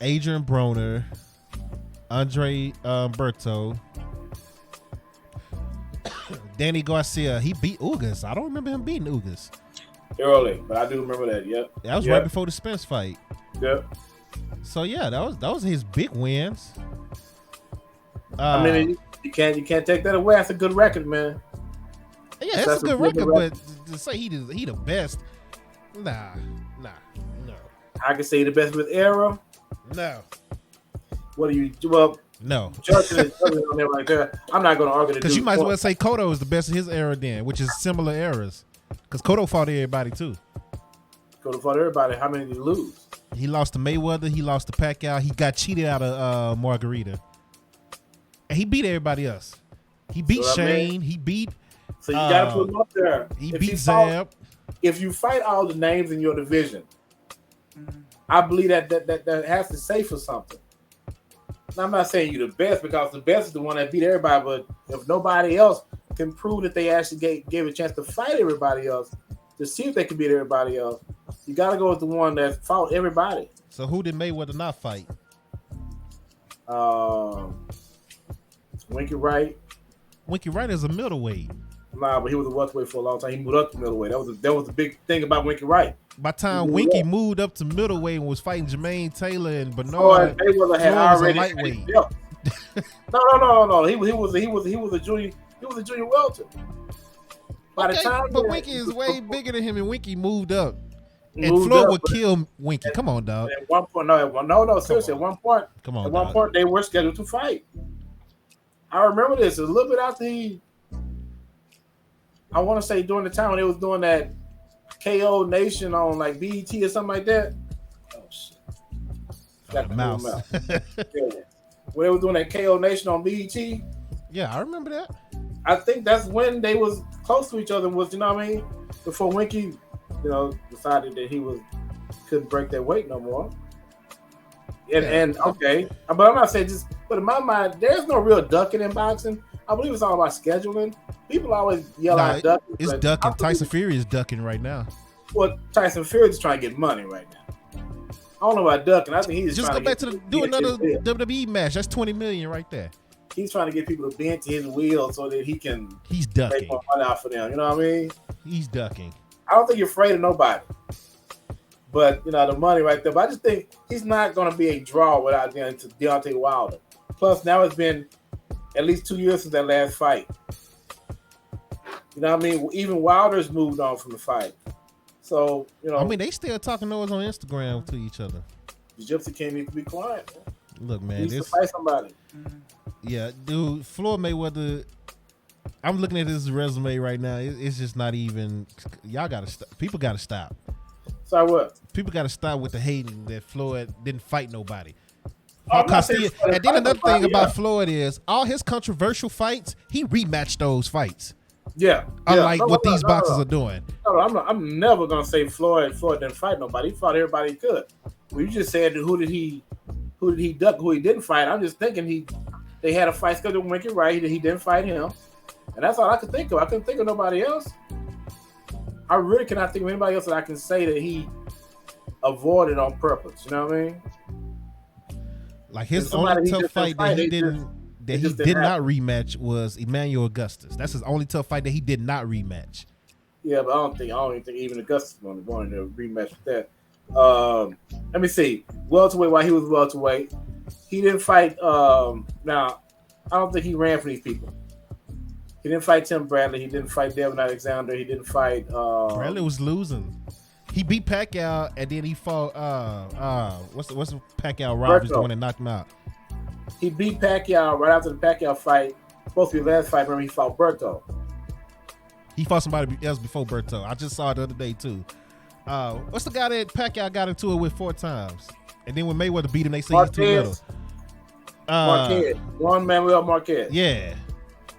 Adrian Broner, Andre Berto, Danny Garcia. He beat Ugas. I don't remember him beating Ugas. Early, but I do remember that. Yep. That was right before the Spence fight. Yep. So yeah, that was his big wins. I mean, you can't take that away. That's a good record, man. Yeah, that's a good record, but to say he the best, nah, no. I can say the best with ERROL. No. What do you? Well, no. Judging on there right there. I'm not going to argue. Because you might as well say Cotto is the best of his era then, which is similar eras. Because Cotto fought everybody too. Cotto fought everybody. How many did he lose? He lost to Mayweather. He lost to Pacquiao. He got cheated out of Margarita. And he beat everybody else. He beat Shane. He beat. So you got to put him up there. He beat Zab. If you fight all the names in your division, I believe that has to say for something. Now, I'm not saying you're the best, because the best is the one that beat everybody. But if nobody else can prove that they actually gave a chance to fight everybody else, to see if they can beat everybody else, you got to go with the one that fought everybody. So who did Mayweather not fight? Winky Wright. Winky Wright is a middleweight. Nah, but he was a welterweight for a long time. He moved up to middleweight. That was the big thing about Winky Wright. By the time Winky moved up to middleweight and was fighting Jermaine Taylor and Bernard, Mayweather had already lightweight. No. He was a junior welter. By the time, but Winky is way bigger than him, and Winky moved up. And Floyd would kill Winky. Come on, dog. At one point, seriously. At one point, they were scheduled to fight. I remember this a little bit after I want to say during the time when they was doing that KO Nation on like BET or something like that. Oh shit! Got the mouse. When they was doing that KO Nation on BET. Yeah, I remember that. I think that's when they was close to each other. Was, you know what I mean? Before Winky, decided that he couldn't break that weight no more. And okay, but I'm not saying just. But in my mind, there's no real ducking in boxing. I believe it's all about scheduling. People always yell out ducking. It's ducking. Tyson Fury is ducking right now. Well, Tyson Fury is trying to get money right now. I don't know about ducking. I think he's just trying go back to do another WWE match. That's $20 million right there. He's trying to get people to bend to his will so that he can. He's ducking. Make more money out for them. You know what I mean? He's ducking. I don't think you're afraid of nobody. But the money right there. But I just think he's not going to be a draw without Deontay Wilder. Plus, now it's been at least 2 years since that last fight. You know what I mean? Even Wilder's moved on from the fight. So, you know. I mean, they still talking noise on Instagram to each other. The Gypsy King needs to be quiet, man. Look, man. He needs to fight somebody. Yeah, dude, Floyd Mayweather, I'm looking at his resume right now. It's just not even, y'all got to stop. People got to stop. So what? People got to stop with the hating that Floyd didn't fight nobody. Oh, And then another thing about Floyd is all his controversial fights, he rematched those fights. Yeah. Unlike what these boxers are doing. No, I'm never gonna say Floyd didn't fight nobody. He fought everybody he could. Well, you just said who did he duck, who he didn't fight. I'm just thinking they had a fight scheduled to make it right. He didn't fight him. And that's all I could think of. I couldn't think of nobody else. I really cannot think of anybody else that I can say that he avoided on purpose. You know what I mean? Like his only tough fight that he did not rematch was Emmanuel Augustus. That's his only tough fight that he did not rematch. Yeah, but I don't even think even Augustus wanted to rematch with that. Let me see. Welterweight, while he was welterweight, he didn't fight. Now, I don't think he ran for these people. He didn't fight Tim Bradley. He didn't fight Devin Alexander. He didn't fight. Bradley was losing. He beat Pacquiao, and then he fought. What's the Pacquiao Roberts the one that knocked him out? He beat Pacquiao right after the Pacquiao fight. Supposed to be the last fight. Remember, he fought Berto. He fought somebody else before Berto. I just saw it the other day too. What's the guy that Pacquiao got into it with 4 times? And then when Mayweather beat him, they say he's too little. Marquez. Juan Manuel Marquez. Yeah.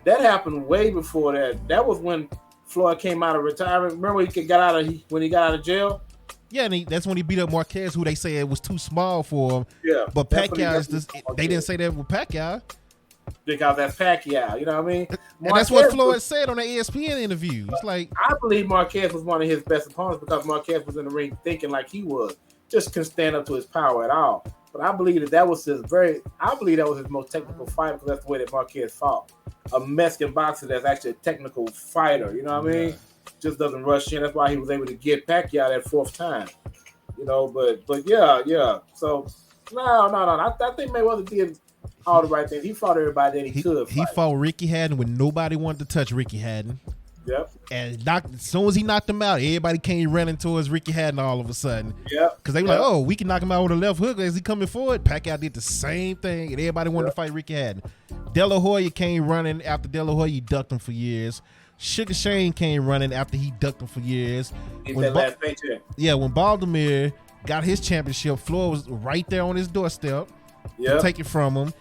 That happened way before that. That was when Floyd came out of retirement. Remember when he got out of jail? Yeah, and that's when he beat up Marquez, who they say it was too small for him. Yeah. But Pacquiao is just, they didn't say that with Pacquiao. Because that's Pacquiao, you know what I mean? And that's what Floyd said on the ESPN interview. It's like, I believe Marquez was one of his best opponents because Marquez was in the ring thinking like he was. Just couldn't stand up to his power at all. But I believe that was his most technical fight because that's the way that Marquez fought. A Mexican boxer that's actually a technical fighter, you know what I mean? Just doesn't rush in. That's why he was able to get Pacquiao that 4th time. You know, but yeah. So no. I think Mayweather did all the right things. He fought everybody that he could fight. He fought Ricky Hatton when nobody wanted to touch Ricky Hatton. Yep. And as soon as he knocked him out, everybody came running towards Ricky Hatton all of a sudden. Yep. Because they were like, oh, we can knock him out with a left hook. As he coming forward, Pacquiao did the same thing, and everybody wanted to fight Ricky Hatton. De La Hoya came running after De La Hoya ducked him for years. Sugar Shane came running after he ducked him for years. When Baldomir got his championship, Floyd was right there on his doorstep to take it from him.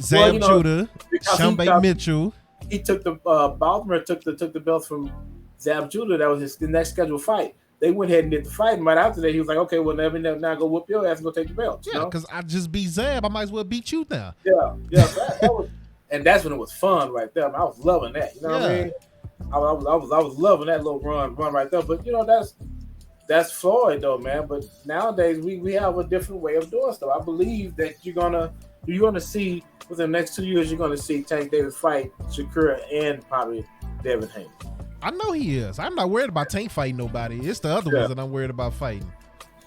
Zab Judah, Shambe Mitchell. He took the Baltimore took the belt from Zab Judah. That was the next scheduled fight. They went ahead and did the fight, and right after that, he was like, "Okay, well, let me now go whoop your ass and go take the belt." Yeah, because I just beat Zab. I might as well beat you now. Yeah. And that's when it was fun right there. I was loving that. You know what I mean? I was loving that little run right there. But you know that's Floyd though, man. But nowadays we have a different way of doing stuff. I believe that you're gonna see within the next 2 years you're gonna see Tank Davis fight Shakur and probably Devin Haney. I know he is. I'm not worried about Tank fighting nobody. It's the other ones that I'm worried about fighting.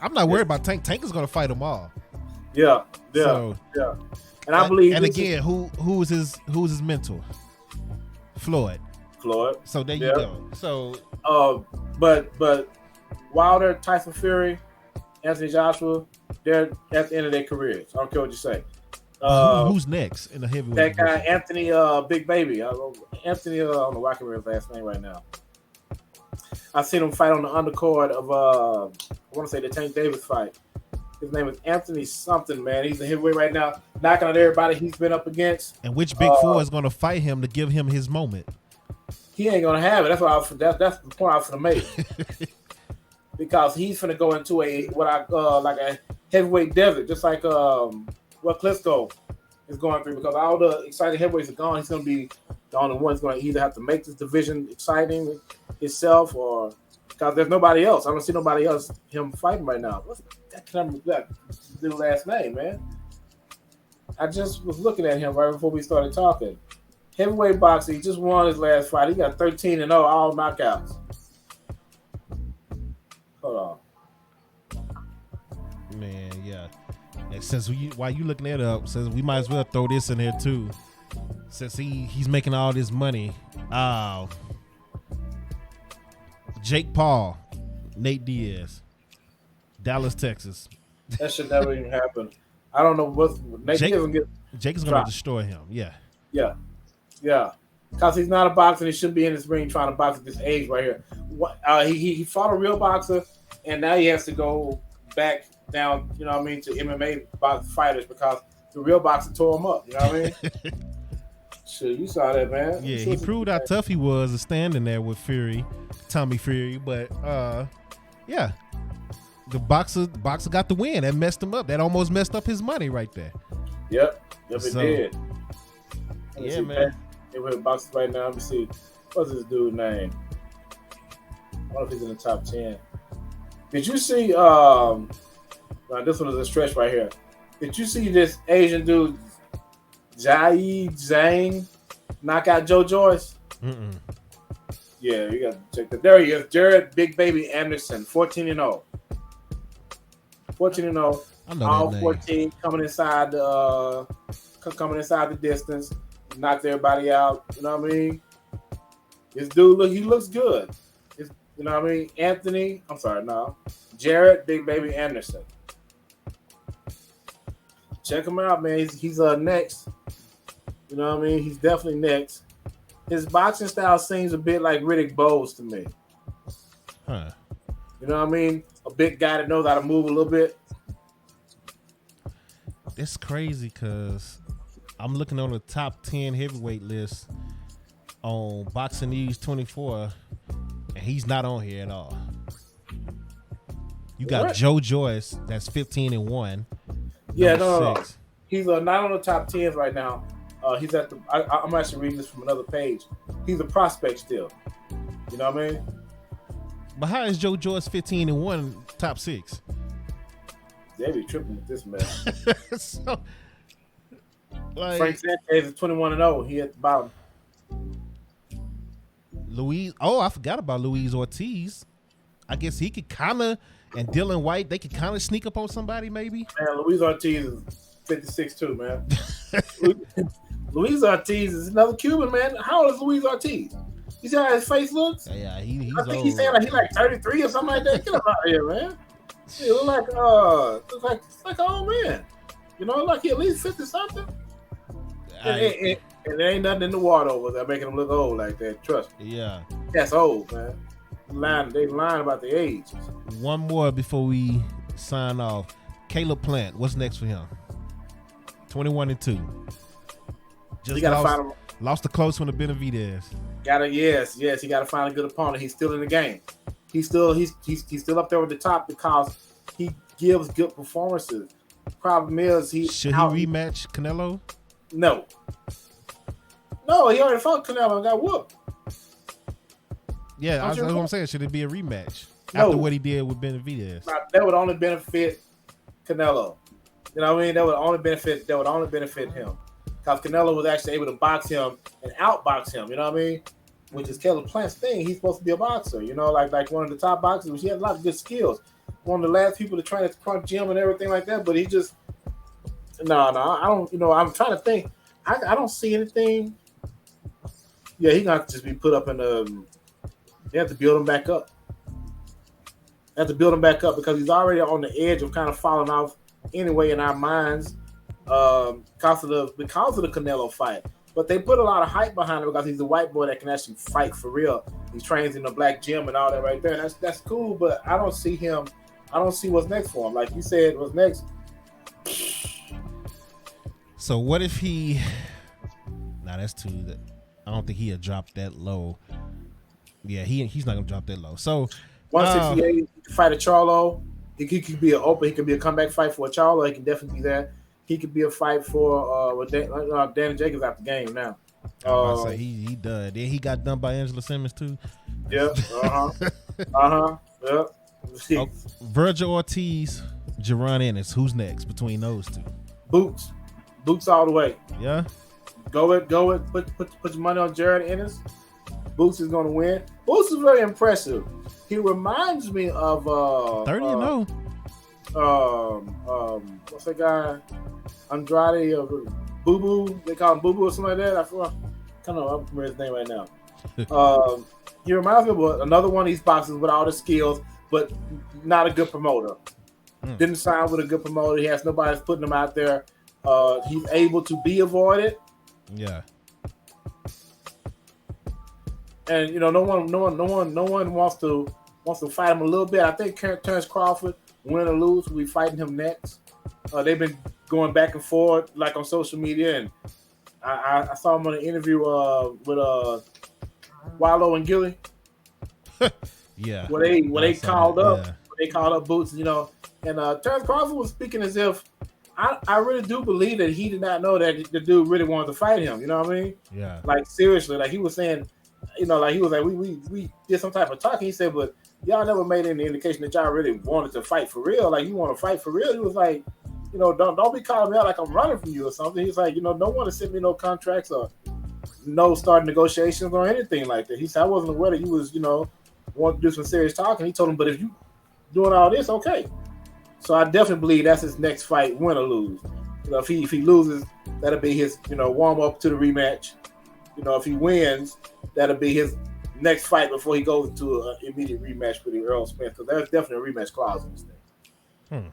I'm not worried about Tank. Tank is gonna fight them all. Yeah. And I believe. And again, who is his mentor? Floyd. So there you go. So. But Wilder, Tyson Fury, Anthony Joshua, they're at the end of their careers. I don't care what you say. Who's next in the heavyweight? That guy, Anthony Big Baby. Anthony, I don't know why I can remember his last name right now. I've seen him fight on the undercard of I want to say the Tank Davis fight. His name is Anthony something, man. He's a heavyweight right now, knocking out everybody he's been up against. And which Big Four is going to fight him to give him his moment? He ain't gonna have it. That's the point I was gonna make. Because he's gonna go into like a heavyweight desert, just like what Klitschko is going through. Because all the exciting heavyweights are gone, he's gonna be the only one who's gonna either have to make this division exciting himself, or because there's nobody else. I don't see nobody else him fighting right now. What's that last name, man? I just was looking at him right before we started talking. Heavyweight boxer, he just won his last fight. He got 13-0, all knockouts. Hold on. Man, yeah. And while you looking that up, since we might as well throw this in here too. Since he's making all this money. Jake Paul, Nate Diaz, Dallas, Texas. That should never even happen. I don't know what Nate Diaz will get. Jake is going to destroy him. Yeah. Yeah. Because he's not a boxer. He shouldn't be in this ring trying to box at this age right here. He fought a real boxer, and now he has to go back down, you know what I mean, to MMA fighters because the real boxer tore him up. You know what I mean? Shit, you saw that, man. Yeah, he proved how tough he was standing there with Tommy Fury. But, yeah, the boxer got the win. That messed him up. That almost messed up his money right there. Yep, it did. Yeah, man. We're boxers right now. Let me see. What's this dude's name? I wonder if he's in the top 10. Did you see? This one is a stretch right here. Did you see this Asian dude, Jai Zhang, knock out Joe Joyce? Mm-mm. Yeah, you got to check that. There he is, Jared Big Baby Anderson, 14-0. 14-0. All 14 coming inside the distance. Knocked everybody out. You know what I mean? This dude, he looks good. You know what I mean? Jared Big Baby Anderson. Check him out, man. He's next. You know what I mean? He's definitely next. His boxing style seems a bit like Riddick Bowe's to me. Huh. You know what I mean? A big guy that knows how to move a little bit. It's crazy because I'm looking on the top 10 heavyweight list on Boxing News 24, and he's not on here at all. You got Joe Joyce, that's 15-1. Yeah, no. He's not on the top 10 right now. He's at the. I'm actually reading this from another page. He's a prospect still. You know what I mean? But how is Joe Joyce 15-1 top 6? They be tripping with this man. So, like, Frank Sanchez is 21-0. He at the bottom. I forgot about Luis Ortiz. I guess he could kind of, and Dylan White, they could kind of sneak up on somebody maybe. Man, Luis Ortiz is 56 too, man. Luis Ortiz is another Cuban, man. How old is Luis Ortiz? You see how his face looks? Yeah, he's I think old. he's saying like he's like 33 or something like that. Get him out of here, man. He look like an old man. You know, like he at least 50 something. And there ain't nothing in the water over there making him look old like that. Trust me. Yeah. That's old, man. They lying about the age. One more before we sign off. Caleb Plant, what's next for him? 21-2. Just lost the close one to Benavidez. Yes. He gotta find a good opponent. He's still in the game. He's still up there with the top because he gives good performances. Problem is should he rematch Canelo? No, he already fought Canelo and got whooped. Yeah, that's what I'm saying. Should it be a rematch No. after what he did with Benavidez? That would only benefit Canelo. You know what I mean? That would only benefit him. Because Canelo was actually able to box him and outbox him, you know what I mean? Which is Caleb Plant's thing. He's supposed to be a boxer, you know, like one of the top boxers, which he had a lot of good skills. One of the last people to train at the Crunch Gym and everything like that, but he just I don't, you know, I'm trying to think. I don't see anything. Yeah, he's gonna have to just be put up in they have to build him back up. Because he's already on the edge of kind of falling off anyway in our minds. Because of the Canelo fight, but they put a lot of hype behind him because he's a white boy that can actually fight for real. He trains in the black gym and all that right there. That's cool, but I don't see what's next for him. Like you said, what's next? So what if he? Nah, that's too. I don't think he'll drop that low. Yeah, he's not gonna drop that low. So 168, he can fight a Charlo. He could be he could be a comeback fight for a Charlo. He can definitely be that. He could be a fight for with Danny Jacobs out the game now. I was about to say he done. Then he got done by Angela Simmons too. Yep. Yep. Virgil Ortiz, Jaron Ennis. Who's next between those two? Boots all the way. Yeah. Go with. Put your money on Jaron Ennis. Boots is going to win. Boots is very impressive. He reminds me of 30-0. What's that guy? Andrade or Boo Boo? They call him Boo Boo or something like that. I don't know. I don't remember his name right now. He reminds me of another one of these boxers with all the skills, but not a good promoter. Didn't sign with a good promoter. He has nobody that's putting him out there. He's able to be avoided. Yeah. And no one wants to fight him a little bit. I think Terrence Crawford, win or lose, will be fighting him next. They've been going back and forth like on social media, and I saw him on an interview with Wallow and Gilly. Yeah. Where they called up Boots, and Terrence Crawford was speaking as if I really do believe that he did not know that the dude really wanted to fight him. You know what I mean? Yeah. Like seriously, like he was saying, like he was like we did some type of talking. He said, but y'all never made any indication that y'all really wanted to fight for real. Like you want to fight for real? He was like, don't be calling me out like I'm running from you or something. He's like, no one to send me no contracts or no starting negotiations or anything like that. He said I wasn't aware that you was wanting to do some serious talking. He told him, but if you doing all this, okay. So I definitely believe that's his next fight, win or lose. If he loses, that'll be his warm up to the rematch. If he wins, that'll be his next fight before he goes into an immediate rematch with ERROL Spence, because there's definitely a rematch clause in this thing.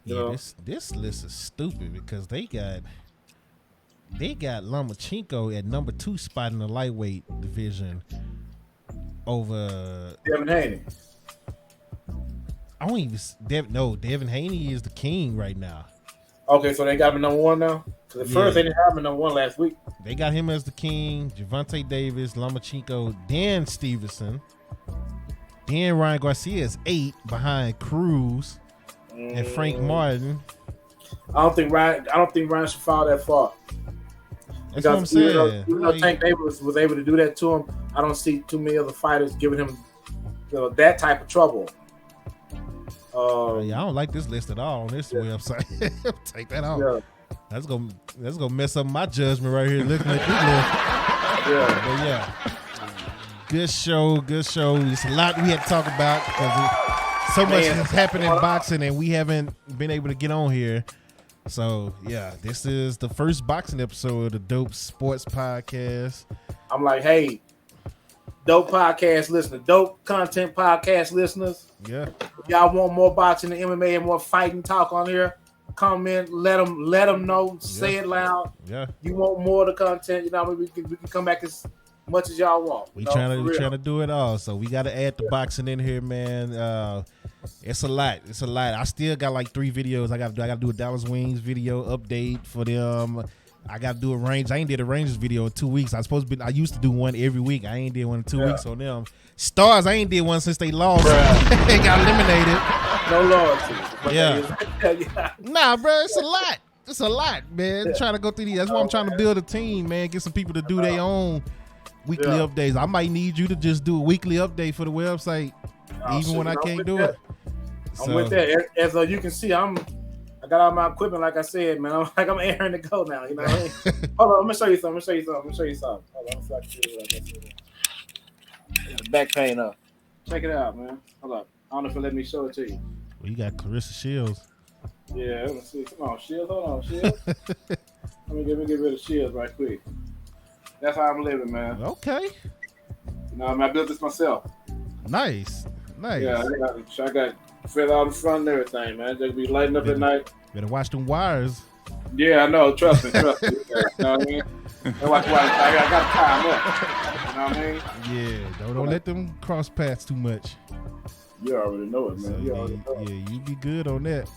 Yeah, this list is stupid because they got Lomachenko at number 2 spot in the lightweight division over Devin Haney. Devin Haney is the king right now. Okay, so they got him number 1 now? Because at first they didn't have him number 1 last week. They got him as the king, Gervonta Davis, Lomachenko, then Stevenson. Then Ryan Garcia is 8 behind Cruz and Frank Martin. I don't think Ryan should fall that far. That's what I'm saying. Even though Tank Davis was able to do that to him, I don't see too many other fighters giving him that type of trouble. I don't like this list at all on this website. Take that out. Yeah. That's gonna mess up my judgment right here. Looking at this list. But yeah, good show. There's a lot we had to talk about because so much has happened in boxing, and we haven't been able to get on here. So yeah, this is the first boxing episode of the Dope Sports Podcast. I'm like, hey, dope podcast listeners, dope content podcast listeners. Yeah. If y'all want more boxing and MMA and more fighting talk on here, comment, let them know, say it loud. Yeah. You want more of the content, we can come back as much as y'all want. We trying to do it all. So we got to add the boxing in here, man. It's a lot. I still got like 3 videos. I got to do a Dallas Wings video update for them. I got to do a range. I ain't did a Rangers video in 2 weeks. I used to do one every week. I ain't did one in 2 weeks on them. Stars, I ain't did one since they lost. They got eliminated. No loyalty. Yeah. Nah, bro, it's a lot, man. Trying to go through these. That's why I'm trying to build a team, man. Get some people to do their own weekly updates. I might need you to just do a weekly update for the website, even when I can't do it. I'm with that. As you can see, I got all my equipment, like I said, man. I'm airing to go now. You know what I mean? Hold on, I'm gonna show you something. Hold on, so I can do it. Back pain up. Check it out, man. Hold up. I don't know if it let me show it to you. Well, you got Claressa Shields. Yeah, let me see. Come on, Shields. Hold on, Shields. let me get rid of Shields right quick. That's how I'm living, man. Okay. I built this myself. Nice. Yeah, I got feather out the front and everything, man. Just be lighting up at night. Better watch them wires. Yeah, I know. Trust me. You know what I mean? Watch I got time up. You know what I mean? Yeah, don't let them cross paths too much. You already know it, man. So, you be good on that.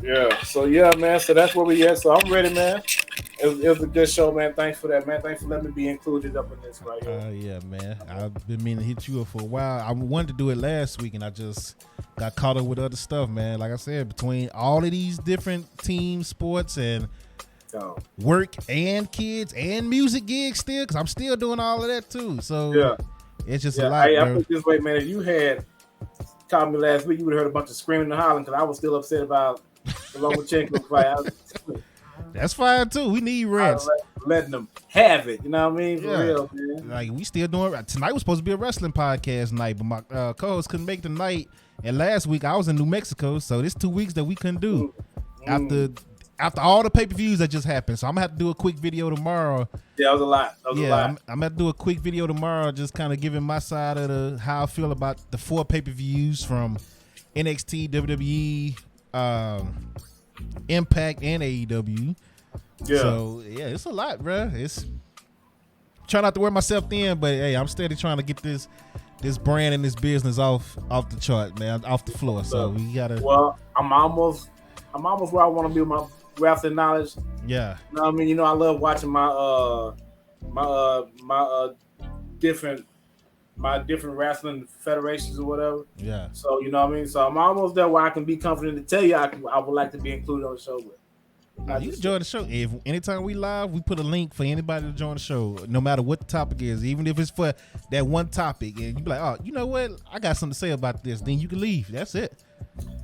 Yeah. So man. So that's where we at. So I'm ready, man. It was a good show, man. Thanks for that, man. Thanks for letting me be included up in this right here. Yeah, man. I've been meaning to hit you up for a while. I wanted to do it last week, and I just got caught up with other stuff, man. Like I said, between all of these different team sports and work and kids and music gigs still, because I'm still doing all of that too. So it's just a lot, I bro. put this way, man. If you had called me last week, you would have heard a bunch of screaming and hollering because I was still upset about the Lomachenko fight. That's fine too. We need rents. Letting them have it. You know what I mean? For real, man. Like we still doing tonight was supposed to be a wrestling podcast night, but my co-host couldn't make the night. And last week I was in New Mexico, so this 2 weeks that we couldn't do. After after all the pay-per-views that just happened. So I'm gonna have to do a quick video tomorrow. Yeah, that was a lot. I'm gonna do a quick video tomorrow, just kind of giving my side of how I feel about the 4 pay-per-views from NXT, WWE, Impact, and AEW. Yeah. So yeah, it's a lot, bro. It's try not to wear myself thin, but hey, I'm steady trying to get this brand and this business off the chart, man, off the floor. So we gotta. Well, I'm almost where I want to be with my wrestling knowledge. Yeah. You know what I mean? You know, I love watching my different wrestling federations or whatever. Yeah. So you know what I mean? So I'm almost there where I can be confident to tell you I would like to be included on the show with. You can join the show. If anytime we live, we put a link for anybody to join the show, no matter what the topic is, even if it's for that one topic, and you be like, oh, you know what? I got something to say about this. Then you can leave. That's it.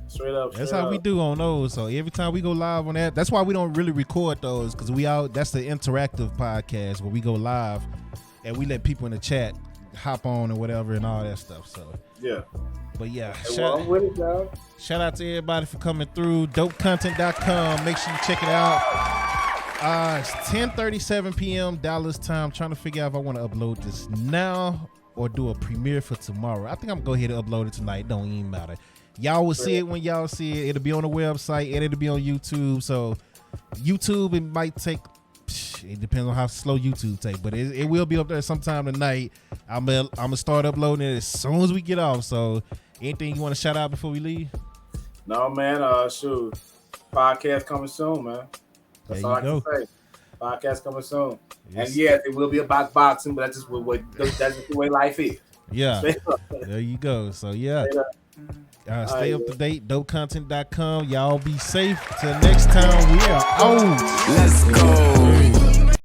Straight up. That's how we do on those. So every time we go live on that, that's why we don't really record those, because that's the interactive podcast where we go live and we let people in the chat hop on or whatever and all that stuff. So yeah. But yeah, I'm with it, dog. Shout out to everybody for coming through. Dopecontent.com. Make sure you check it out. It's 10:37 p.m. Dallas time. Trying to figure out if I want to upload this now or do a premiere for tomorrow. I think I'm going to go ahead and upload it tonight. Don't even matter. Y'all will see it when y'all see it. It'll be on the website and it'll be on YouTube. So YouTube, it might take, it depends on how slow YouTube take, but it will be up there sometime tonight. I'm gonna start uploading it as soon as we get off. So anything you want to shout out before we leave? No, man. Shoot, podcast coming soon, man. That's all I can say. Podcast coming soon. Yes. And yes, it will be about boxing, but that's just the way life is. Yeah. There you go. So yeah. Stay up to date. Dopecontent.com. Y'all be safe. Till next time, we are out. Let's go.